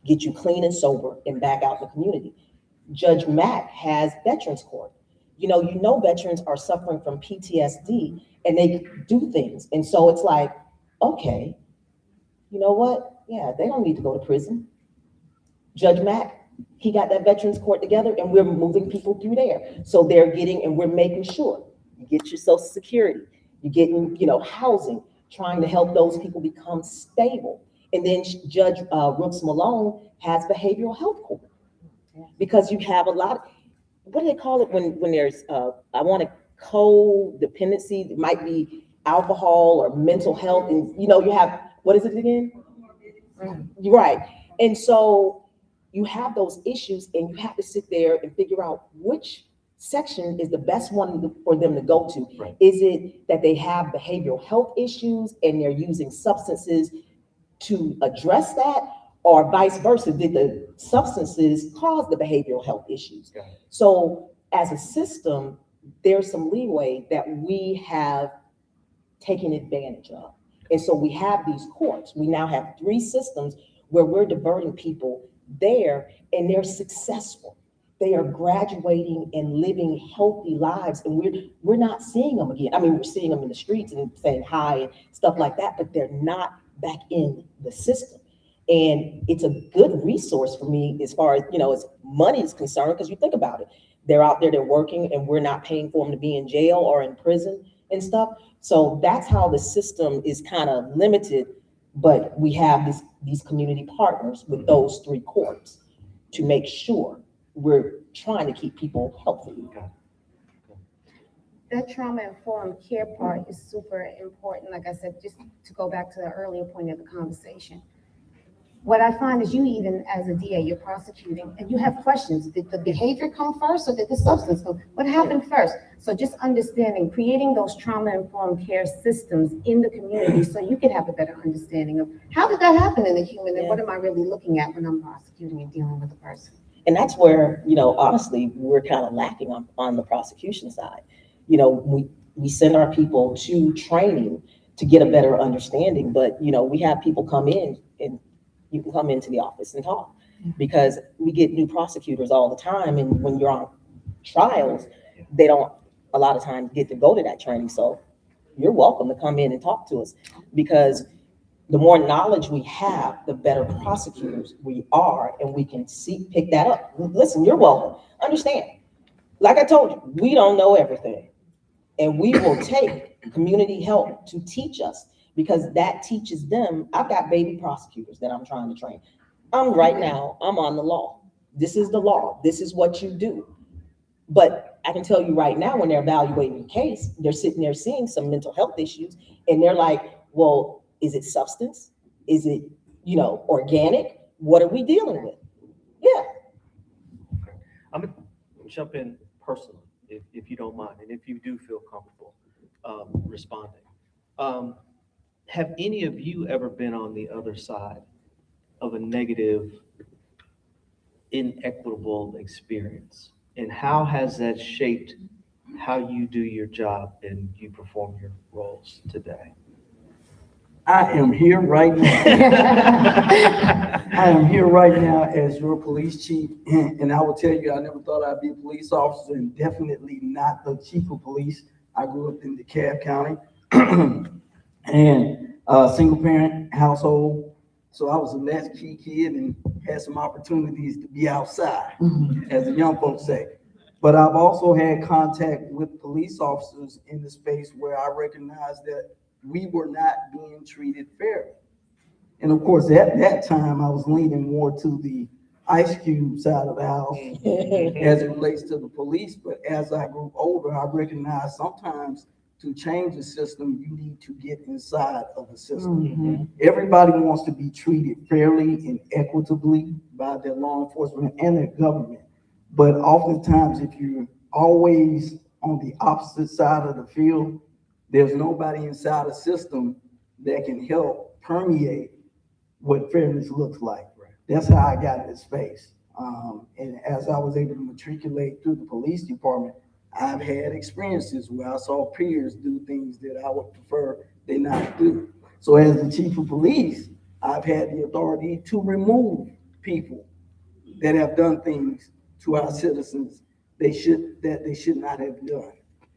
get you clean and sober and back out in the community. Judge Mack has Veterans Court. You know, veterans are suffering from PTSD and they do things. And so it's like, okay, you know what? Yeah, they don't need to go to prison. Judge Mack, he got that Veterans Court together and we're moving people through there. So they're getting, and we're making sure you get your Social Security, you're getting, you know, housing, trying to help those people become stable. And then Judge Brooks Malone has behavioral health court, because you have a lot of, what do they call it when there's, I want a codependency, it might be alcohol or mental health, and you know, you have, what is it again? You're right. And so you have those issues and you have to sit there and figure out which section is the best one for them to go to. Right. Is it that they have behavioral health issues and they're using substances to address that, or vice versa? Did the substances cause the behavioral health issues? Yeah. So as a system, there's some leeway that we have taken advantage of. And so we have these courts. We now have 3 systems where we're diverting people there and they're successful. They are graduating and living healthy lives, and we're not seeing them again. I mean, we're seeing them in the streets and saying hi and stuff like that, but they're not back in the system. And it's a good resource for me as far as, you know, as money is concerned, because you think about it, they're out there, they're working, and we're not paying for them to be in jail or in prison and stuff. So that's how the system is kind of limited, but we have these community partners with those 3 courts to make sure we're trying to keep people healthy. That trauma-informed care part is super important. Like I said, just to go back to the earlier point of the conversation. What I find is you, even as a DA, you're prosecuting and you have questions. Did the behavior come first or did the substance come? What happened first? So just understanding, creating those trauma-informed care systems in the community so you can have a better understanding of how did that happen in the human and what am I really looking at when I'm prosecuting and dealing with a person? And that's where, you know, honestly, we're kind of lacking on the prosecution side. You know, we send our people to training to get a better understanding, but, you know, we have people come in and you can come into the office and talk, because we get new prosecutors all the time. And when you're on trials, they don't a lot of times get to go to that training. So you're welcome to come in and talk to us, because the more knowledge we have, the better prosecutors we are, and we can pick that up. Listen, you're welcome. Understand, like I told you, we don't know everything, and we will take community help to teach us, because that teaches them. I've got baby prosecutors that I'm trying to train. Right now, I'm on the law. This is the law. This is what you do. But I can tell you right now, when they're evaluating the case, they're sitting there seeing some mental health issues, and they're like, well, is it substance? Is it, you know, organic? What are we dealing with? Yeah. I'm gonna jump in personally, if you don't mind, and if you do feel comfortable responding. Have any of you ever been on the other side of a negative, inequitable experience? And how has that shaped how you do your job and you perform your roles today? I am here right now. I am here right now as your police chief, and I will tell you, I never thought I'd be a police officer, and definitely not the chief of police. I grew up in DeKalb County, and a single parent household. So I was a latchkey kid and had some opportunities to be outside, as the young folks say. But I've also had contact with police officers in the space where I recognized that we were not being treated fairly. And of course, at that time, I was leaning more to the Ice Cube side of the house as it relates to the police. But as I grew older, I recognized sometimes to change the system, you need to get inside of the system. Everybody wants to be treated fairly and equitably by their law enforcement and their government. But oftentimes, if you're always on the opposite side of the field, there's nobody inside the system that can help permeate what fairness looks like. That's how I got in this space. And as I was able to matriculate through the police department, I've had experiences where I saw peers do things that I would prefer they not do. So as the chief of police, I've had the authority to remove people that have done things to our citizens that they should not have done.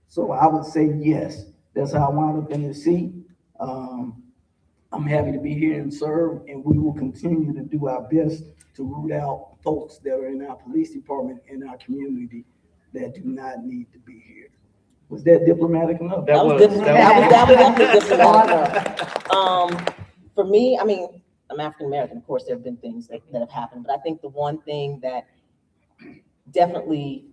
So I would say yes, that's how I wound up in the seat. I'm happy to be here and serve, and we will continue to do our best to root out folks that are in our police department and our community that do not need to be here. Was that diplomatic enough? That was definitely diplomatic. For me, I mean, I'm African American. Of course, there have been things that have happened, but I think the one thing that definitely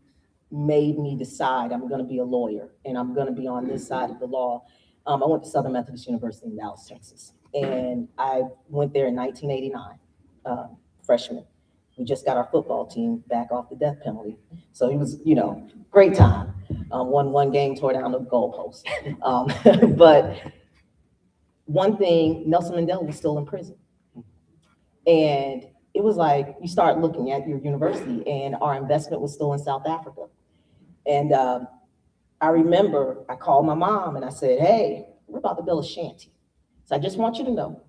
made me decide I'm going to be a lawyer and I'm going to be on this side of the law. I went to Southern Methodist University in Dallas, Texas, and I went there in 1989, freshman. We just got our football team back off the death penalty. So it was, great time. Won one game, tore down the goalpost. But one thing, Nelson Mandela was still in prison. And it was like, you start looking at your university and our investment was still in South Africa. And I remember I called my mom and I said, hey, we're about to build a shanty. So I just want you to know,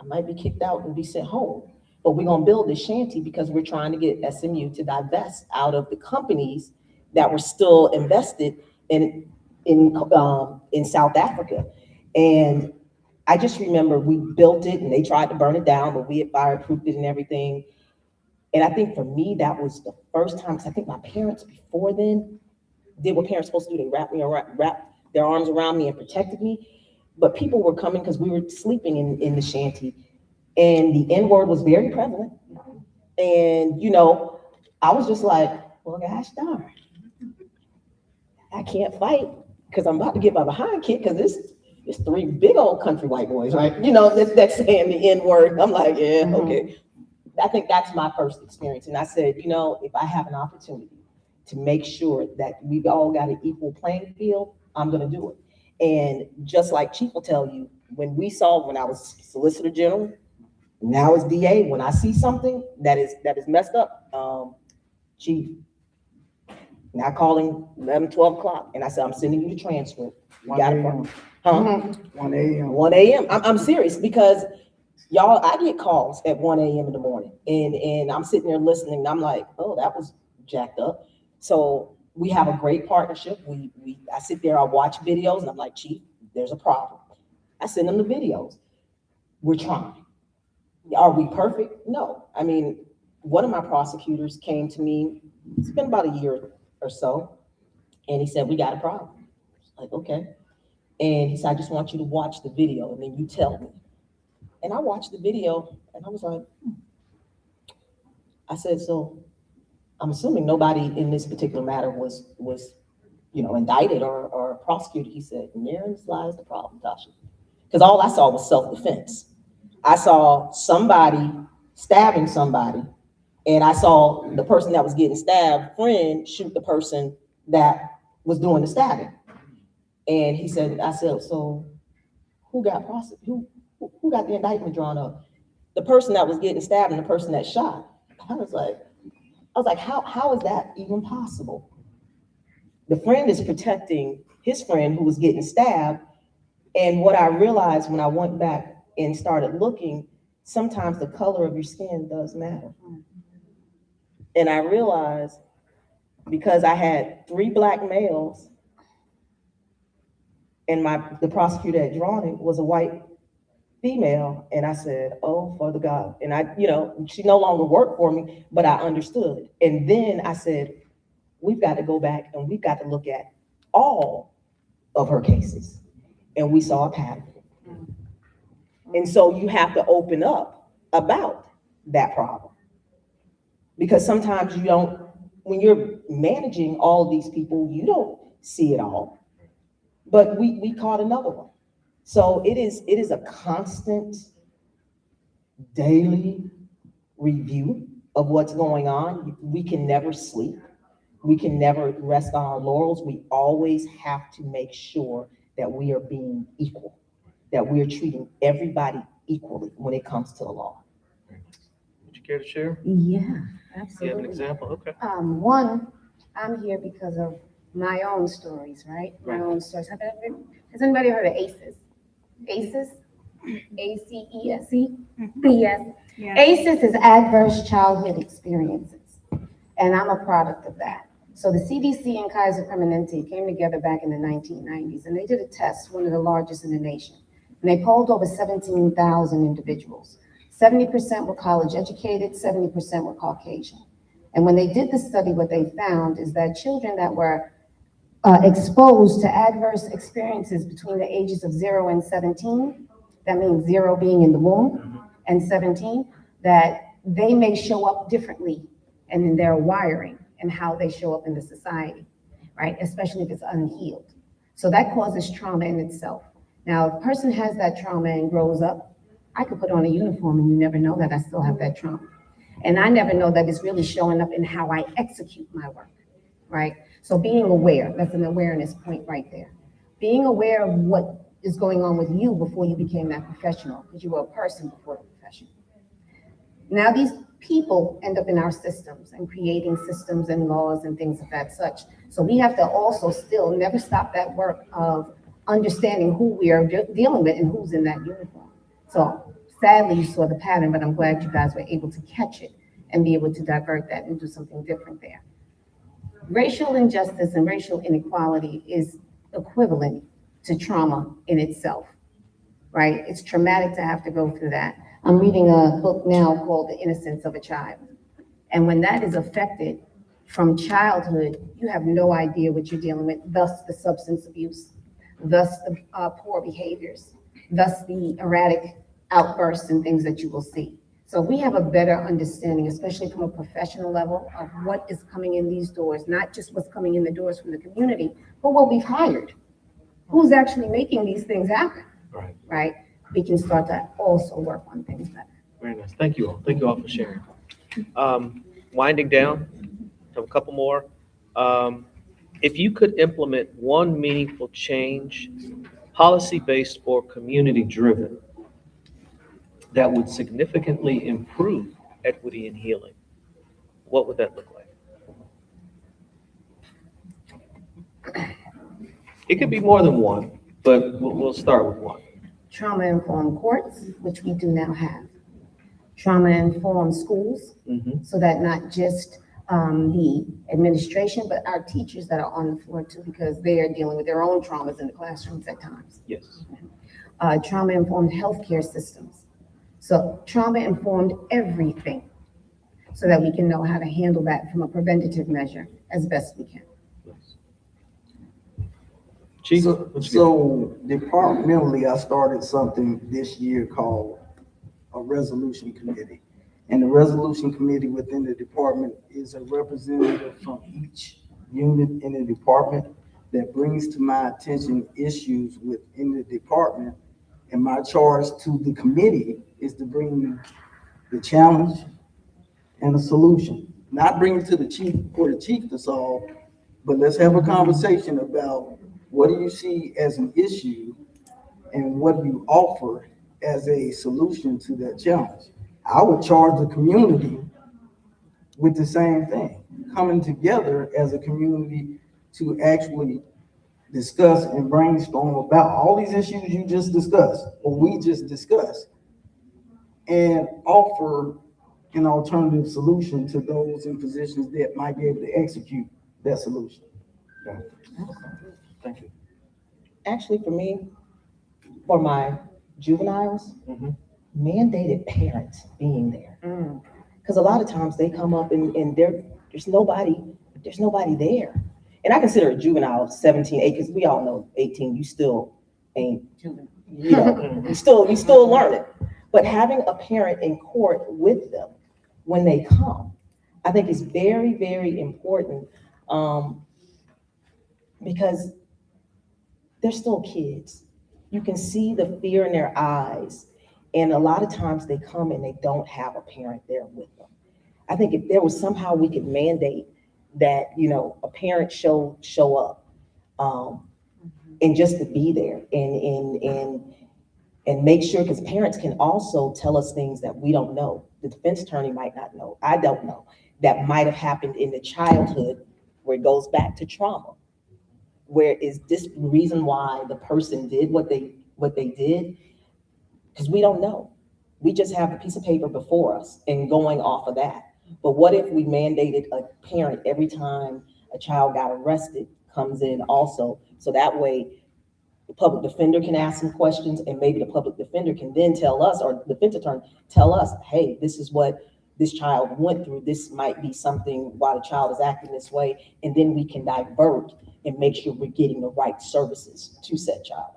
I might be kicked out and be sent home, but we're gonna build this shanty because we're trying to get SMU to divest out of the companies that were still invested in South Africa. And I just remember we built it and they tried to burn it down, but we had fireproofed it and everything. And I think for me, that was the first time, because I think my parents before then did what parents are supposed to do. They wrapped their arms around me and protected me. But people were coming because we were sleeping in the shanty. And the N-word was very prevalent. And, I was just like, well, gosh darn, I can't fight because I'm about to get my behind kicked because it's three big old country white boys, right? That's saying the N-word. I'm like, yeah, okay. I think that's my first experience. And I said, if I have an opportunity to make sure that we've all got an equal playing field, I'm going to do it. And just like Chief will tell you, when I was Solicitor General, now as DA, when I see something that is messed up, Chief, now calling 11, 12 o'clock, and I said, I'm sending you the transcript. You got it from 1 a.m. 1 a.m. I'm serious because y'all, I get calls at 1 a.m. in the morning, and I'm sitting there listening, and I'm like, oh, that was jacked up. So we have a great partnership. I sit there, I watch videos, and I'm like, Chief, there's a problem. I send them the videos. We're trying. Are we perfect? No. I mean, one of my prosecutors came to me, it's been about a year or so, and he said, we got a problem. Like, okay. And he said, I just want you to watch the video, and then you tell me. And I watched the video, and I was like, I said, so I'm assuming nobody in this particular matter was indicted or prosecuted. He said, and therein lies the problem, Tasha. Because all I saw was self-defense. I saw somebody stabbing somebody, and I saw the person that was getting stabbed, friend, shoot the person that was doing the stabbing. And he said, I said, so who got prosecuted? Who got the indictment drawn up? The person that was getting stabbed and the person that shot. I was like, how is that even possible? The friend is protecting his friend who was getting stabbed. And what I realized when I went back and started looking, sometimes the color of your skin does matter. And I realized, because I had 3 Black males and the prosecutor had drawn it was a white female, and I said, oh, for the God. And she no longer worked for me, but I understood. And then I said, we've got to go back and we've got to look at all of her cases. And we saw a pattern. And so you have to open up about that problem. Because sometimes when you're managing all these people, you don't see it all. But we caught another one. So it is a constant daily review of what's going on. We can never sleep. We can never rest on our laurels. We always have to make sure that we are being equal, that we are treating everybody equally when it comes to the law. Would you care to share? Yeah, Do you have an absolutely. example? Okay. One, I'm here because of my own stories, right? My own stories. Has anybody heard of ACEs? ACEs? ACESE? Yes. Yeah. ACEs is Adverse Childhood Experiences, and I'm a product of that. So the CDC and Kaiser Permanente came together back in the 1990s, and they did a test, one of the largest in the nation. And they polled over 17,000 individuals. 70% were college educated, 70% were Caucasian. And when they did the study, what they found is that children that were exposed to adverse experiences between the ages of 0 and 17, that means 0 being in the womb and 17, that they may show up differently and in their wiring and how they show up in the society, right? Especially if it's unhealed. So that causes trauma in itself. Now, if a person has that trauma and grows up, I could put on a uniform and you never know that I still have that trauma. And I never know that it's really showing up in how I execute my work, right? So being aware, that's an awareness point right there. Being aware of what is going on with you before you became that professional, because you were a person before the profession. Now these people end up in our systems and creating systems and laws and things of that such. So we have to also still never stop that work of understanding who we are dealing with and who's in that uniform. So sadly, you saw the pattern, but I'm glad you guys were able to catch it and be able to divert that and do something different there. Racial injustice and racial inequality is equivalent to trauma in itself, right? It's traumatic to have to go through that. I'm reading a book now called The Innocence of a Child. And when that is affected from childhood, you have no idea what you're dealing with, thus the substance abuse, thus the poor behaviors, thus the erratic outbursts and things that you will see. So we have a better understanding, especially from a professional level, of what is coming in these doors, not just what's coming in the doors from the community, but what we've hired. Who's actually making these things happen, right? We can start to also work on things better. Very nice. Thank you all. Thank you all for sharing. Winding down, have a couple more. If you could implement one meaningful change, policy-based or community-driven, that would significantly improve equity and healing, what would that look like? It could be more than one, but we'll start with one. Trauma-informed courts, which we do now have. Trauma-informed schools, so that not just the administration, but our teachers that are on the floor too, because they are dealing with their own traumas in the classrooms at times. Yes. Trauma-informed healthcare systems. So trauma-informed everything, so that we can know how to handle that from a preventative measure as best we can. Chief, So departmentally, I started something this year called a resolution committee. And the resolution committee within the department is a representative from each unit in the department that brings to my attention issues within the department. And my charge to the committee is to bring the challenge and a solution. Not bring it to the chief for the chief to solve, but let's have a conversation about what do you see as an issue and what do you offer as a solution to that challenge. I would charge the community with the same thing, coming together as a community to actually discuss and brainstorm about all these issues you just discussed, or we just discussed. and offer an alternative solution to those in positions that might be able to execute that solution. Thank you. Actually, for me, for my juveniles, Mhm. mandated parents being there. Because a lot of times they come up and there's nobody there. And I consider a juvenile 17, 8, because we all know 18, you still ain't, you know, you still learning. But having a parent in court with them when they come, I think is very, very important, because they're still kids. You can see the fear in their eyes. And a lot of times they come and they don't have a parent there with them. I think if there was somehow we could mandate that, you know, a parent show up, and just to be there and make sure, because parents can also tell us things that we don't know. The defense attorney might not know. I don't know. That might have happened in the childhood, where it goes back to trauma. Where is this reason why the person did what they did? Because we don't know. We just have a piece of paper before us and going off of that. But what if we mandated a parent every time a child got arrested comes in also? So that way the public defender can ask some questions, and maybe the public defender can then tell us, or the defense attorney tell us, hey, this is what this child went through. This might be something why the child is acting this way. And then we can divert and make sure we're getting the right services to said child.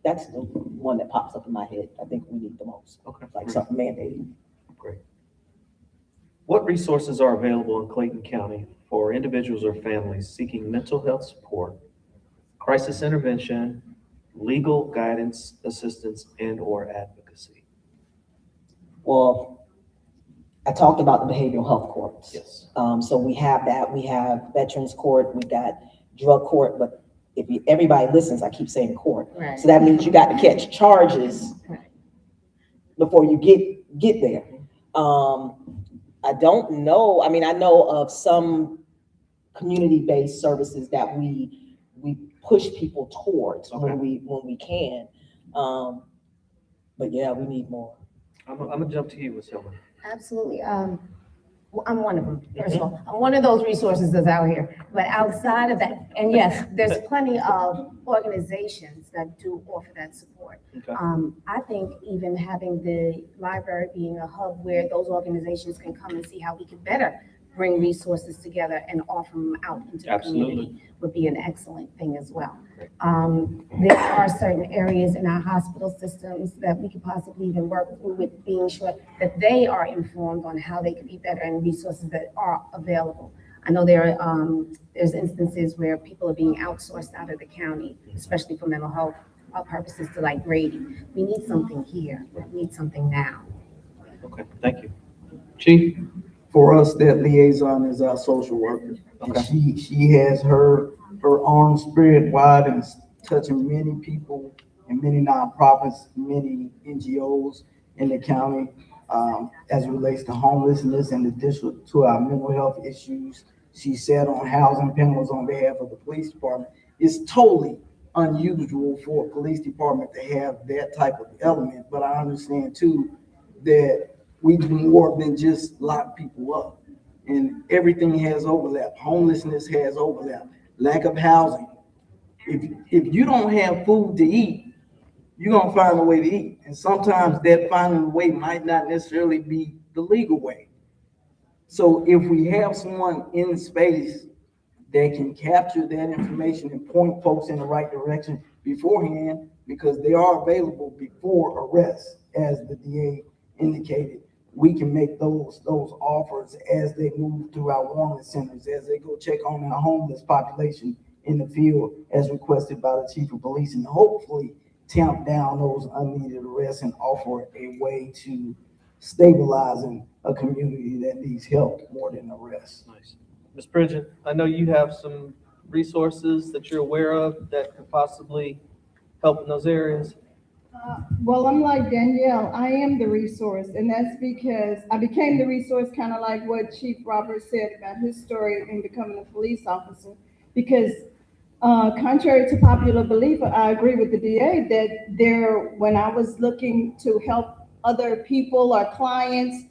That's the one that pops up in my head. I think we need the most, Okay. like something mandated. Great. What resources are available in Clayton County for individuals or families seeking mental health support, crisis intervention, legal guidance, assistance, and/or advocacy? Well, I talked about the behavioral health courts. Yes. So we have that. We have Veterans Court. We got drug court. But if everybody listens, I keep saying court. Right. So that means you got to catch charges before you get there. I don't know. I mean, I know of some community-based services that we push people towards when we can. But yeah, we need more. I'm gonna jump to you, Ms. Hillman. Absolutely. Well, I'm one of them, first of all. I'm one of those resources that's out here. But outside of that, and yes, there's plenty of organizations that do offer that support. Okay. I think even having the library being a hub where those organizations can come and see how we can better bring resources together and offer them out into the community would be an excellent thing as well. There are certain areas in our hospital systems that we could possibly even work through with being sure that they are informed on how they can be better and resources that are available. I know there's instances where people are being outsourced out of the county, especially for mental health purposes, to like grading. We need something here. We need something now. Okay, thank you. Chief? For us, that liaison is our social worker. Okay. And she has her arms spread wide and touching many people and many nonprofits, many NGOs in the county, as it relates to homelessness and addition to our mental health issues. She sat on housing panels on behalf of the police department. It's totally unusual for a police department to have that type of element, but I understand too that we do more than just lock people up, and everything has overlap. Homelessness has overlap, lack of housing. If you don't have food to eat, you're gonna find a way to eat. And sometimes that finding a way might not necessarily be the legal way. So if we have someone in space that can capture that information and point folks in the right direction beforehand, because they are available before arrest, as the DA indicated, we can make those offers as they move through our wellness centers, as they go check on our homeless population in the field, as requested by the chief of police, and hopefully tamp down those unneeded arrests and offer a way to stabilizing a community that needs help more than arrest. Nice. Ms. Bridget, I know you have some resources that you're aware of that could possibly help in those areas. Well, I'm like Danielle, I am the resource, and that's because I became the resource, kind of like what Chief Robert said about his story in becoming a police officer. Because contrary to popular belief, I agree with the DA that when I was looking to help other people or clients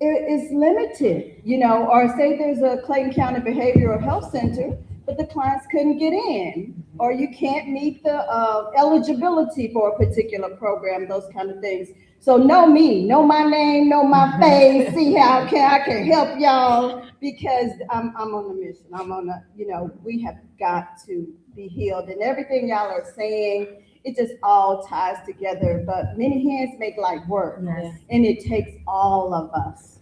is limited, or say there's a Clayton County Behavioral Health Center, but the clients couldn't get in, or you can't meet the eligibility for a particular program, those kind of things. So know me, know my name, know my face, see how I can help y'all, because I'm on a mission. I'm on a, we have got to be healed, and everything y'all are saying, it just all ties together. But many hands make light work, Yes. and it takes all of us.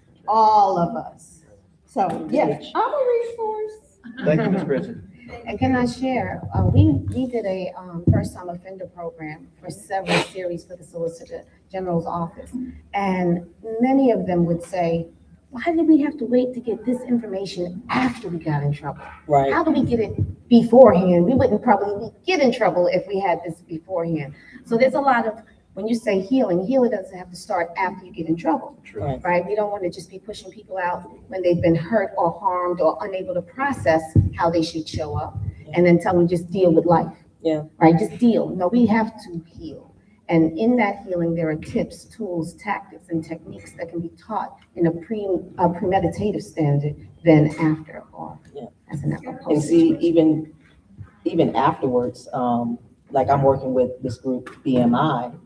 So yes, I'm a resource. Thank you, Ms. Bridget. And can I share, we did a first-time offender program for several series for the Solicitor General's office. And many of them would say, why did we have to wait to get this information after we got in trouble? Right. How do we get it beforehand? We wouldn't probably get in trouble if we had this beforehand. So there's a lot of, when you say healing doesn't have to start after you get in trouble. True. Right? We don't want to just be pushing people out when they've been hurt or harmed or unable to process how they should show up, and then tell them just deal with life. Yeah. Right? Just deal. No, we have to heal. And in that healing, there are tips, tools, tactics, and techniques that can be taught in a premeditative standard than after, or as an And opposed see, to. even afterwards, like I'm working with this group BMI,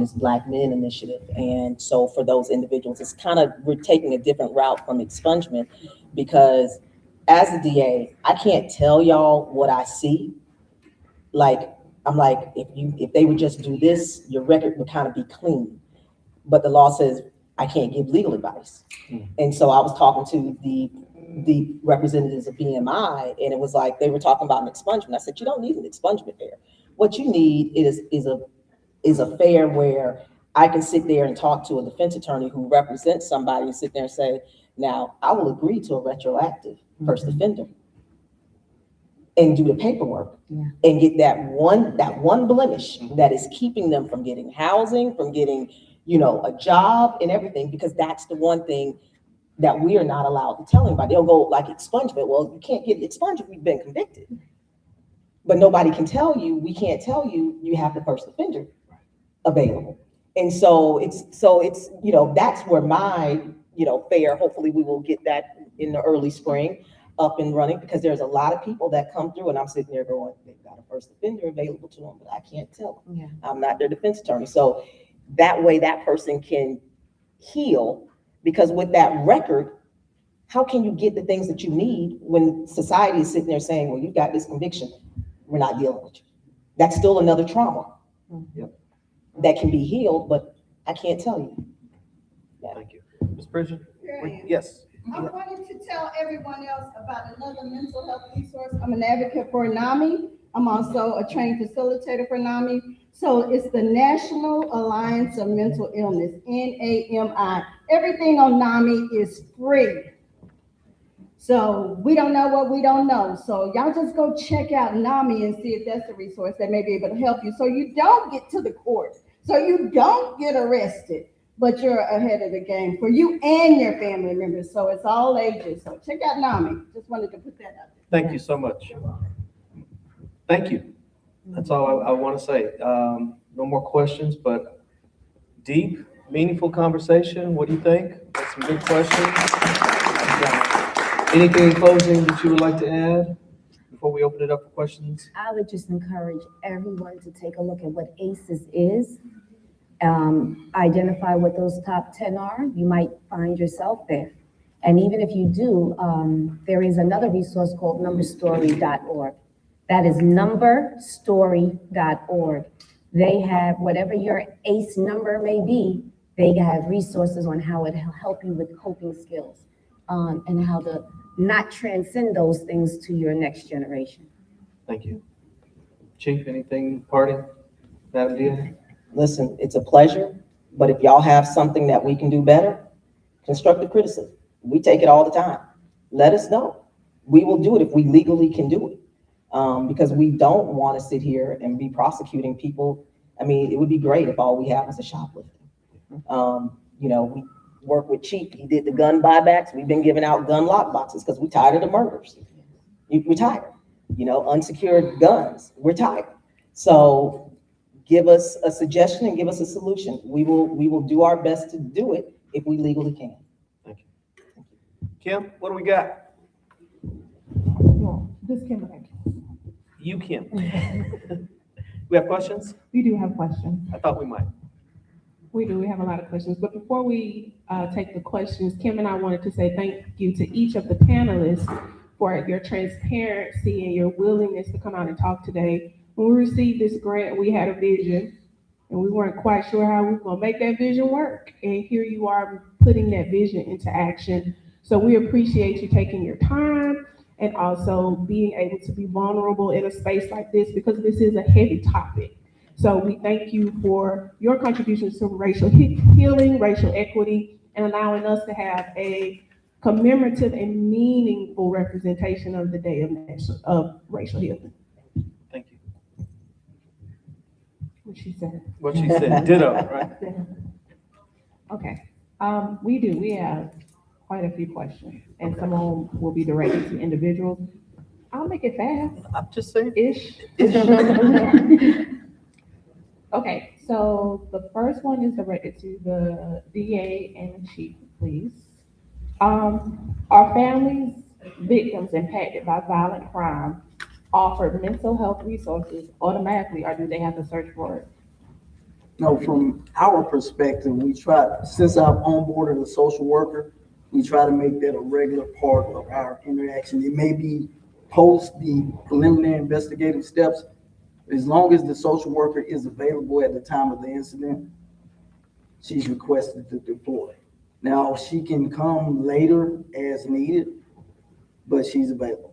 this Black Men Initiative. And so for those individuals, it's we're taking a different route from expungement, because as a DA, I can't tell y'all what I see. I'm like, if they would just do this, your record would kind of be clean. But the law says I can't give legal advice. And so I was talking to the representatives of BMI, and it was like, they were talking about an expungement. I said, you don't need an expungement there. What you need is a fair where I can sit there and talk to a defense attorney who represents somebody and sit there and say, now, I will agree to a retroactive first offender and do the paperwork and get that one blemish that is keeping them from getting housing, from getting, a job and everything, because that's the one thing that we are not allowed to tell anybody. They'll go like expungement. Well, you can't get expunged if you've been convicted. But nobody can tell you, we can't tell you, you have the first offender available. And so it's, that's where my, fair, hopefully we will get that in the early spring up and running, because there's a lot of people that come through and I'm sitting there going, they've got a first offender available to them, but I can't tell them. Yeah. I'm not their defense attorney. So that way that person can heal, because with that record, how can you get the things that you need when society is sitting there saying, well, you've got this conviction, we're not dealing with you. That's still another trauma that can be healed, but I can't tell you. Thank you. Ms. Bridget? Here I am. Yes. I wanted to tell everyone else about another mental health resource. I'm an advocate for NAMI. I'm also a trained facilitator for NAMI. So it's the National Alliance of Mental Illness, NAMI. Everything on NAMI is free. So we don't know what we don't know. So y'all just go check out NAMI and see if that's a resource that may be able to help you, so you don't get to the court, so you don't get arrested, but you're ahead of the game for you and your family members. So it's all ages. So check out NAMI. Just wanted to put that out there. Thank you so much. Thank you. That's all I want to say. No more questions, but deep, meaningful conversation. What do you think? That's some good questions. Anything in closing that you would like to add before we open it up for questions? I would just encourage everyone to take a look at what ACEs is. Identify what those top 10 are. You might find yourself there. And even if you do, there is another resource called numberstory.org. That is numberstory.org. They have, whatever your ACE number may be, they have resources on how it will help you with coping skills, and how to not transcend those things to your next generation. Thank you. Chief, anything parting? Madam DA? Listen, it's a pleasure, but if y'all have something that we can do better, constructive criticism. We take it all the time. Let us know. We will do it if we legally can do it. Because we don't want to sit here and be prosecuting people. I mean, it would be great if all we had was a shoplifting. We work with Chief. He did the gun buybacks. We've been giving out gun lock boxes because we're tired of the murders. We're tired. Unsecured guns. We're tired. So give us a suggestion and give us a solution. We will do our best to do it if we legally can. Thank you. Kim, what do we got? Well, this Kim, right? You, Kim. We have questions? We do have questions. I thought we might. We do, we have a lot of questions, but before we take the questions, Kim and I wanted to say thank you to each of the panelists for your transparency and your willingness to come out and talk today. When we received this grant, we had a vision, and we weren't quite sure how we were gonna make that vision work. And here you are putting that vision into action. So we appreciate you taking your time and also being able to be vulnerable in a space like this, because this is a heavy topic. So we thank you for your contributions to racial healing, racial equity, and allowing us to have a commemorative and meaningful representation of the Day of Racial Healing. Thank you. What she said. What she said, ditto, right? Okay, we have quite a few questions, and some of them will be directed to individuals. I'll make it fast. I'm just saying. Ish. Okay, so the first one is directed to the DA and the chief, please. Are families, victims impacted by violent crime offered mental health resources automatically, or do they have to search for it? No, from our perspective, we try, since I've onboarded a social worker, we try to make that a regular part of our interaction. It may be post the preliminary investigative steps, as long as the social worker is available at the time of the incident, she's requested to deploy. Now, she can come later as needed, but she's available.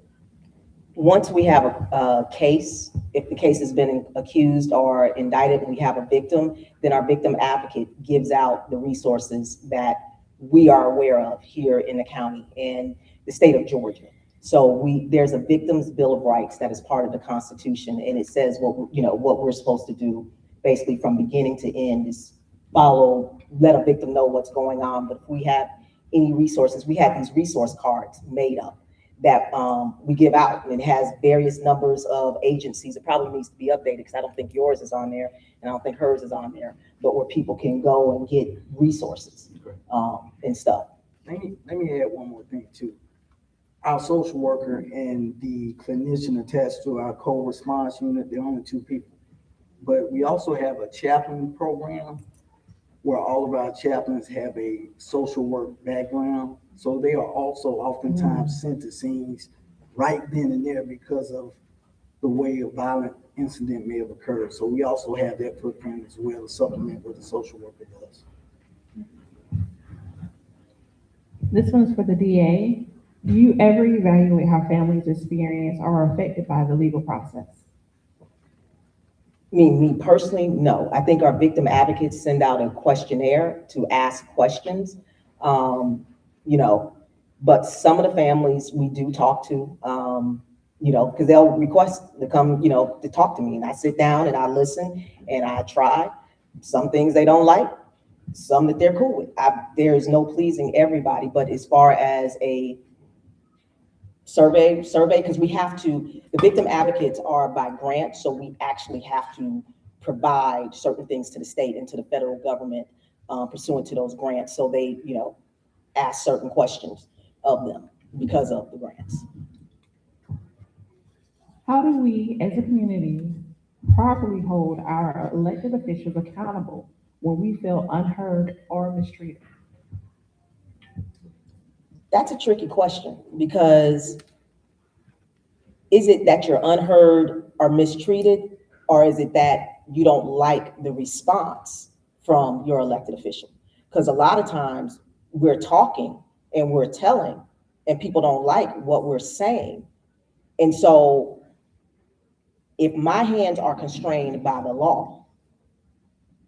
Once we have a case, if the case has been accused or indicted, we have a victim, then our victim advocate gives out the resources that we are aware of here in the county and the state of Georgia. So there's a Victims' Bill of Rights that is part of the Constitution, and it says what we're supposed to do basically from beginning to end is let a victim know what's going on. But if we have any resources, we have these resource cards made up that we give out, and it has various numbers of agencies. It probably needs to be updated because I don't think yours is on there and I don't think hers is on there, but where people can go and get resources and stuff. Let me add one more thing too. Our social worker and the clinician attached to our co-response unit, they're only two people. But we also have a chaplain program where all of our chaplains have a social work background. So they are also oftentimes sent to scenes right then and there because of the way a violent incident may have occurred. So we also have that footprint as well to supplement what the social worker does. This one's for the DA. Do you ever evaluate how families experience or are affected by the legal process? Me personally, no. I think our victim advocates send out a questionnaire to ask questions, but some of the families we do talk to, because they'll request to come, to talk to me, and I sit down and I listen and I try. Some things they don't like, some that they're cool with. There is no pleasing everybody, but as far as a survey, because the victim advocates are by grant, so we actually have to provide certain things to the state and to the federal government pursuant to those grants. So they, ask certain questions of them because of the grants. How do we, as a community, properly hold our elected officials accountable when we feel unheard or mistreated? That's a tricky question, because is it that you're unheard or mistreated, or is it that you don't like the response from your elected official? Because a lot of times we're talking and we're telling and people don't like what we're saying. And so if my hands are constrained by the law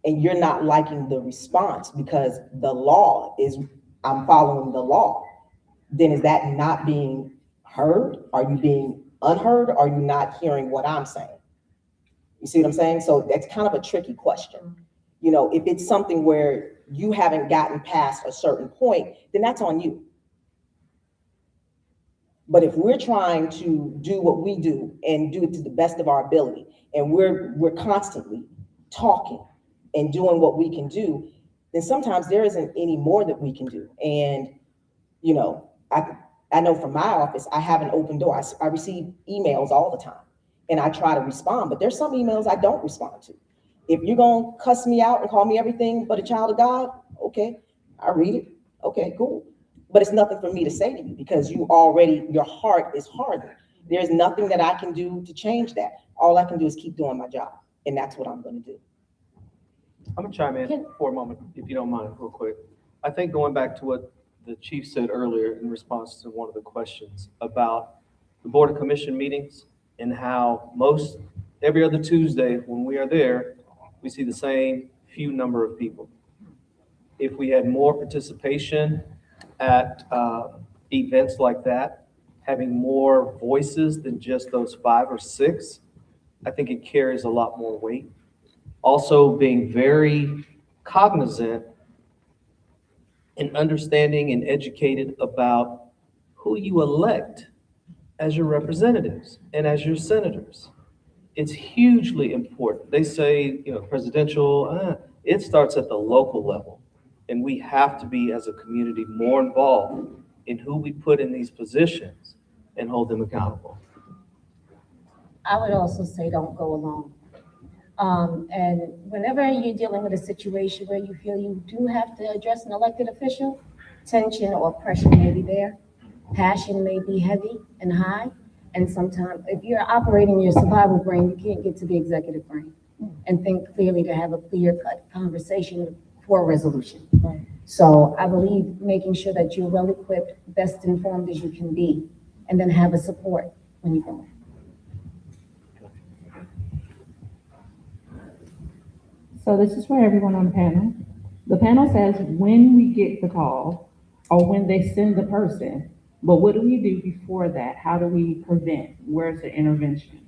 and you're not liking the response because the law is, I'm following the law, then is that not being heard? Are you being unheard? Are you not hearing what I'm saying? You see what I'm saying? So that's kind of a tricky question. If it's something where you haven't gotten past a certain point, then that's on you. But if we're trying to do what we do and do it to the best of our ability, and we're constantly talking and doing what we can do, then sometimes there isn't any more that we can do. And, you know, I know from my office, I have an open door. I receive emails all the time and I try to respond, but there's some emails I don't respond to. If you're gonna cuss me out and call me everything but a child of God, okay, I read it. Okay, cool. But it's nothing for me to say to you because your heart is hardened. There's nothing that I can do to change that. All I can do is keep doing my job. And that's what I'm gonna do. I'm gonna chime in for a moment, if you don't mind, real quick. I think going back to what the chief said earlier in response to one of the questions about the Board of Commission meetings and how every other Tuesday when we are there, we see the same few number of people. If we had more participation at events like that, having more voices than just those 5 or 6, I think it carries a lot more weight. Also being very cognizant and understanding and educated about who you elect as your representatives and as your senators. It's hugely important. They say, you know, presidential, it starts at the local level. And we have to be, as a community, more involved in who we put in these positions and hold them accountable. I would also say don't go alone. And whenever you're dealing with a situation where you feel you do have to address an elected official, tension or pressure may be there. Passion may be heavy and high. And sometimes if you're operating your survival brain, you can't get to the executive brain and think clearly to have a clear-cut conversation for a resolution. Right. So I believe making sure that you're well-equipped, best informed as you can be, and then have a support when you go. So this is for everyone on the panel. The panel says when we get the call or when they send the person, but what do we do before that? How do we prevent? Where's the intervention?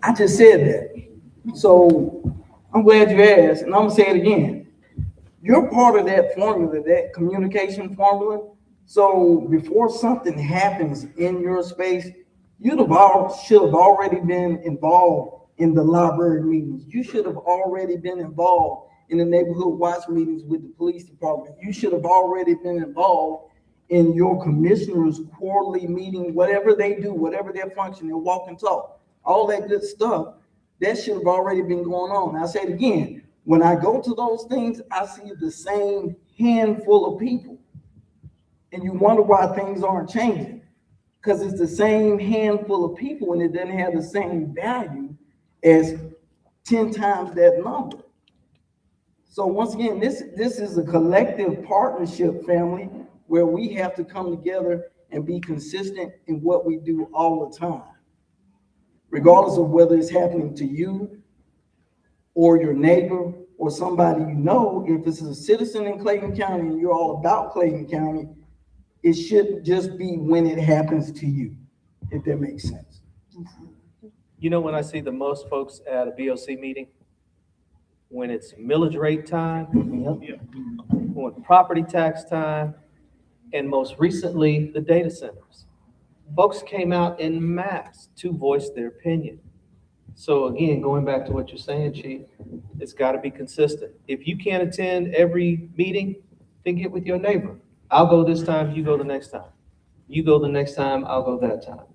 I just said that. So I'm glad you asked, and I'm gonna say it again. You're part of that formula, that communication formula. So before something happens in your space, should have already been involved in the library meetings. You should have already been involved in the neighborhood watch meetings with the police department. You should have already been involved in your commissioners' quarterly meeting, whatever they do, whatever their function, their walk and talk, all that good stuff, that should have already been going on. I say it again, when I go to those things, I see the same handful of people. And you wonder why things aren't changing. Because it's the same handful of people and it doesn't have the same value as 10 times that number. So once again, this is a collective partnership, family, where we have to come together and be consistent in what we do all the time. Regardless of whether it's happening to you or your neighbor or somebody you know, if it's a citizen in Clayton County and you're all about Clayton County, it shouldn't just be when it happens to you, if that makes sense. You know when I see the most folks at a BOC meeting? When it's millage rate time, when property tax time, and most recently, the data centers. Folks came out en masse to voice their opinion. So again, going back to what you're saying, Chief, it's got to be consistent. If you can't attend every meeting, then get with your neighbor. I'll go this time, you go the next time. You go the next time, I'll go that time.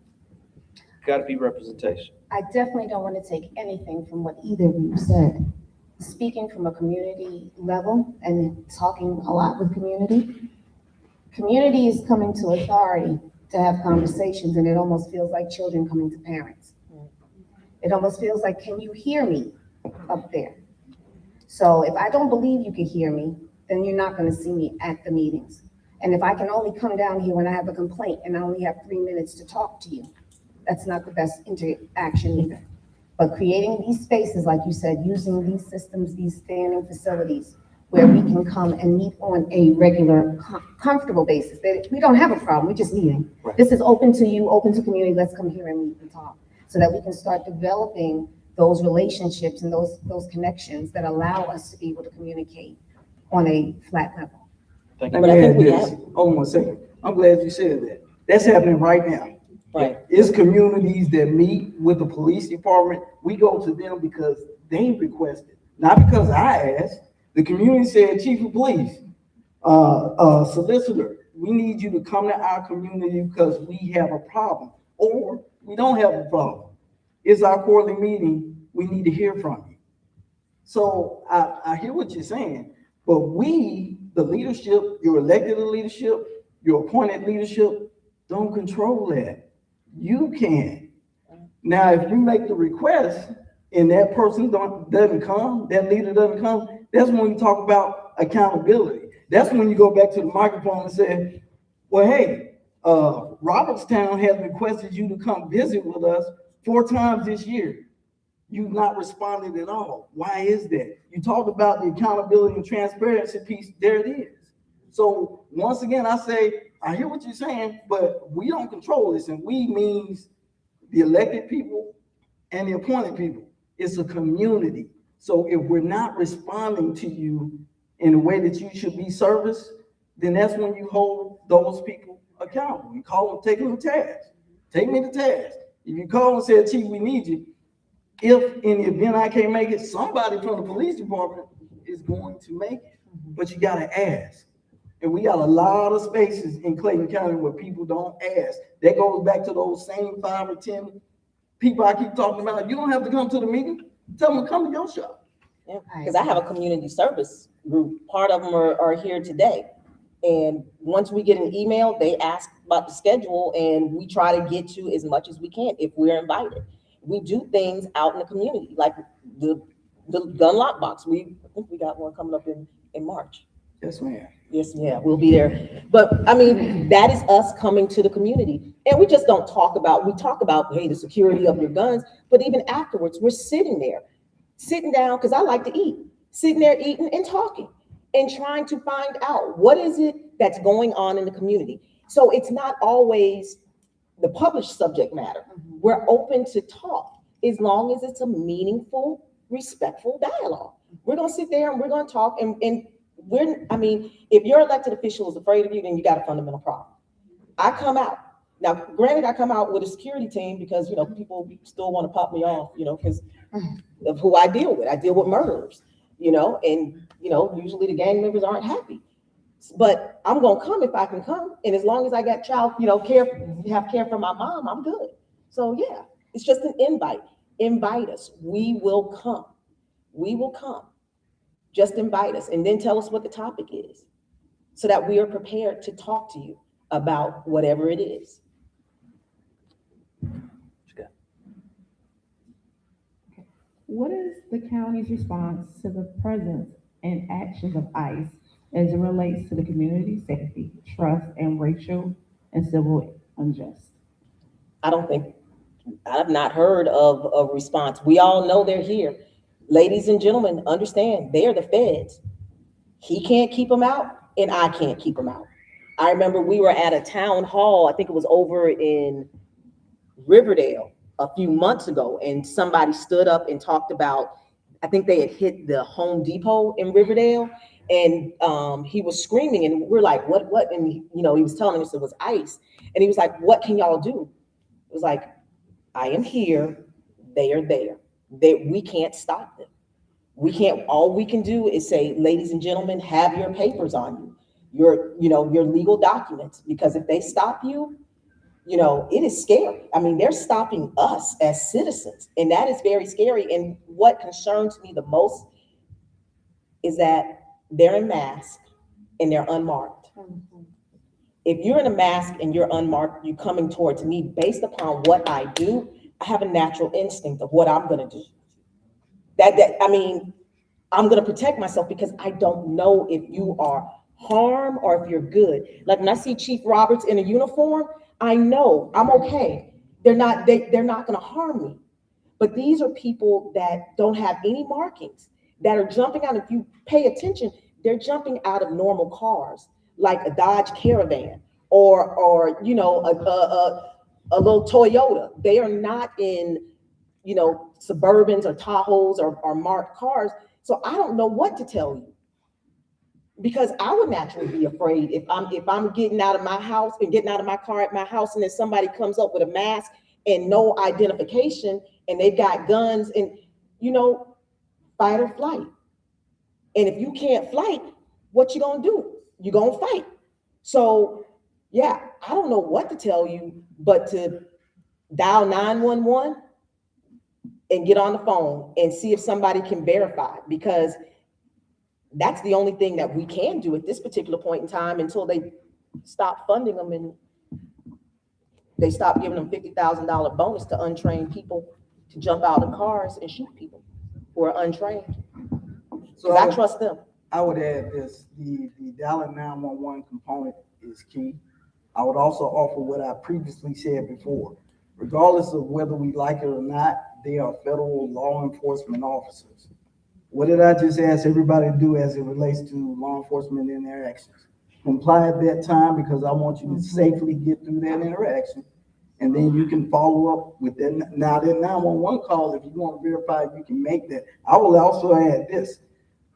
Got to be representation. I definitely don't want to take anything from what either of you said. Speaking from a community level and talking a lot with community is coming to authority to have conversations, and it almost feels like children coming to parents. It almost feels like, can you hear me up there? So if I don't believe you can hear me, then you're not going to see me at the meetings. And if I can only come down here when I have a complaint and I only have 3 minutes to talk to you, that's not the best interaction either. But creating these spaces, like you said, using these systems, these standing facilities, where we can come and meet on a regular, comfortable basis. We don't have a problem, we're just meeting. Right. This is open to you, open to community, let's come here and meet and talk, so that we can start developing those relationships and those connections that allow us to be able to communicate on a flat level. Thank you. Let But I me think add we this. Hold on 1 second. I'm glad you said that. That's happening right now. Right. It's communities that meet with the police department. We go to them because they requested, not because I asked. The community said, Chief of Police, solicitor, we need you to come to our community because we have a problem, or we don't have a problem. It's our quarterly meeting. We need to hear from you. So I hear what you're saying, but we, the leadership, your elected leadership, your appointed leadership, don't control that. You can. Now, if you make the request and that person doesn't come, that leader doesn't come, that's when you talk about accountability. That's when you go back to the microphone and say, well, hey, Robertstown has requested you to come visit with us 4 times this year. You've not responded at all. Why is that? You talk about the accountability and transparency piece, there it is. So once again, I say, I hear what you're saying, but we don't control this, and we means the elected people and the appointed people. It's a community. So if we're not responding to you in the way that you should be serviced, then that's when you hold those people accountable. You call them, take them to task. Take me to task. If you call and say, Chief, we need you, if in the event I can't make it, somebody from the police department is going to make it. But you gotta ask. And we got a lot of spaces in Clayton County where people don't ask. That goes back to those same 5 or 10 people I keep talking about. You don't have to come to the meeting. Tell them to come to your shop. Yeah, because I have a community service group. Part of them are here today. And once we get an email, they ask about the schedule, and we try to get to as much as we can if we're invited. We do things out in the community, like the gun lockbox. I think we got one coming up in March. Yes, ma'am. Yes, yeah, we'll be there. But I mean, that is us coming to the community. And we just don't talk about, hey, the security of your guns, but even afterwards, we're sitting down, because I like to eat, sitting there eating and talking and trying to find out what is it that's going on in the community. So it's not always the published subject matter. We're open to talk as long as it's a meaningful, respectful dialogue. We're gonna sit there and we're gonna talk, and if your elected official is afraid of you, then you got a fundamental problem. I come out. Now, granted, I come out with a security team because, people still want to pop me off, because of who I deal with. I deal with murderers, and, usually the gang members aren't happy. But I'm going to come if I can come. And as long as I got care for my mom, I'm good. So, yeah, it's just an invite. Invite us. We will come. We will come. Just invite us, and then tell us what the topic is so that we are prepared to talk to you about whatever it is. What is the county's response to the presence and actions of ICE as it relates to the community safety, trust, and racial and civil unrest? I've not heard of a response. We all know they're here. Ladies and gentlemen, understand, they're the feds. He can't keep them out, and I can't keep them out. I remember we were at a town hall, I think it was over in Riverdale a few months ago, and somebody stood up and talked about, I think they had hit the Home Depot in Riverdale, and he was screaming, and we're like, what? And he was telling us it was ICE, and he was like, what can y'all do? It was like, I am here, they are there. We can't stop them. All we can do is say, ladies and gentlemen, have your papers on you, your legal documents, because if they stop you, it is scary. I mean, they're stopping us as citizens, and that is very scary. And what concerns me the most is that they're in mask and they're unmarked. If you're in a mask and you're unmarked, you're coming towards me based upon what I do. I have a natural instinct of what I'm going to do. I'm going to protect myself because I don't know if you are harm or if you're good. Like when I see Chief Roberts in a uniform, I know I'm okay. They're not going to harm me. But these are people that don't have any markings, that are jumping out. If you pay attention, they're jumping out of normal cars, like a Dodge Caravan or a little Toyota. They are not in, Suburbans or Tahoes or marked cars. So I don't know what to tell you. Because I would naturally be afraid if I'm getting out of my house and getting out of my car at my house, and then somebody comes up with a mask and no identification, and they've got guns, and fight or flight. And if you can't fight, what you gonna do? You gonna fight. So yeah, I don't know what to tell you, but to dial 911 and get on the phone and see if somebody can verify, because that's the only thing that we can do at this particular point in time until they stop funding them and they stop giving them $50,000 bonus to untrained people to jump out of cars and shoot people who are untrained. So I trust them. I would add this, the dialing 911 component is key. I would also offer what I previously said before. Regardless of whether we like it or not, they are federal law enforcement officers. What did I just ask everybody to do as it relates to law enforcement interactions? Comply at that time, because I want you to safely get through that interaction. And then you can follow up with that. Now, that 911 call, if you want to verify, you can make that. I will also add this.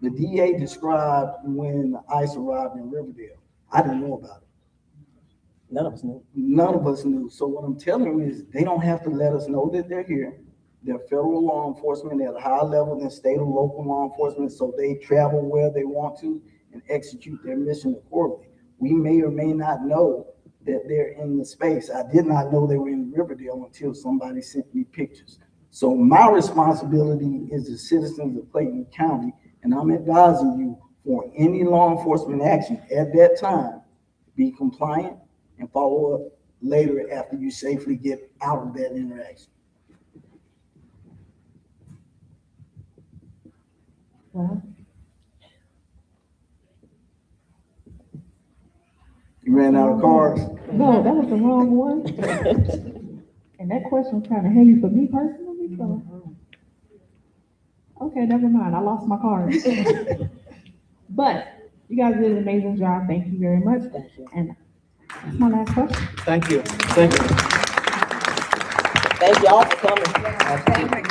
The DA described when ICE arrived in Riverdale. I didn't know about it. None of us knew. None of us knew. So what I'm telling you is they don't have to let us know that they're here. They're federal law enforcement at a higher level than state or local law enforcement, so they travel where they want to and execute their mission accordingly. We may or may not know that they're in the space. I did not know they were in Riverdale until somebody sent me pictures. So my responsibility is the citizens of Clayton County, and I'm advising you for any law enforcement action at that time, be compliant and follow up later after you safely get out of that interaction. Well, You ran out of cars. no, that was the wrong one. And that question was kind of heavy for me personally, so. Okay, never mind, I lost my card. But you guys did an amazing job, thank you very much. Thank you. And that's my last question. Thank you. Thank you. Thank y'all for coming.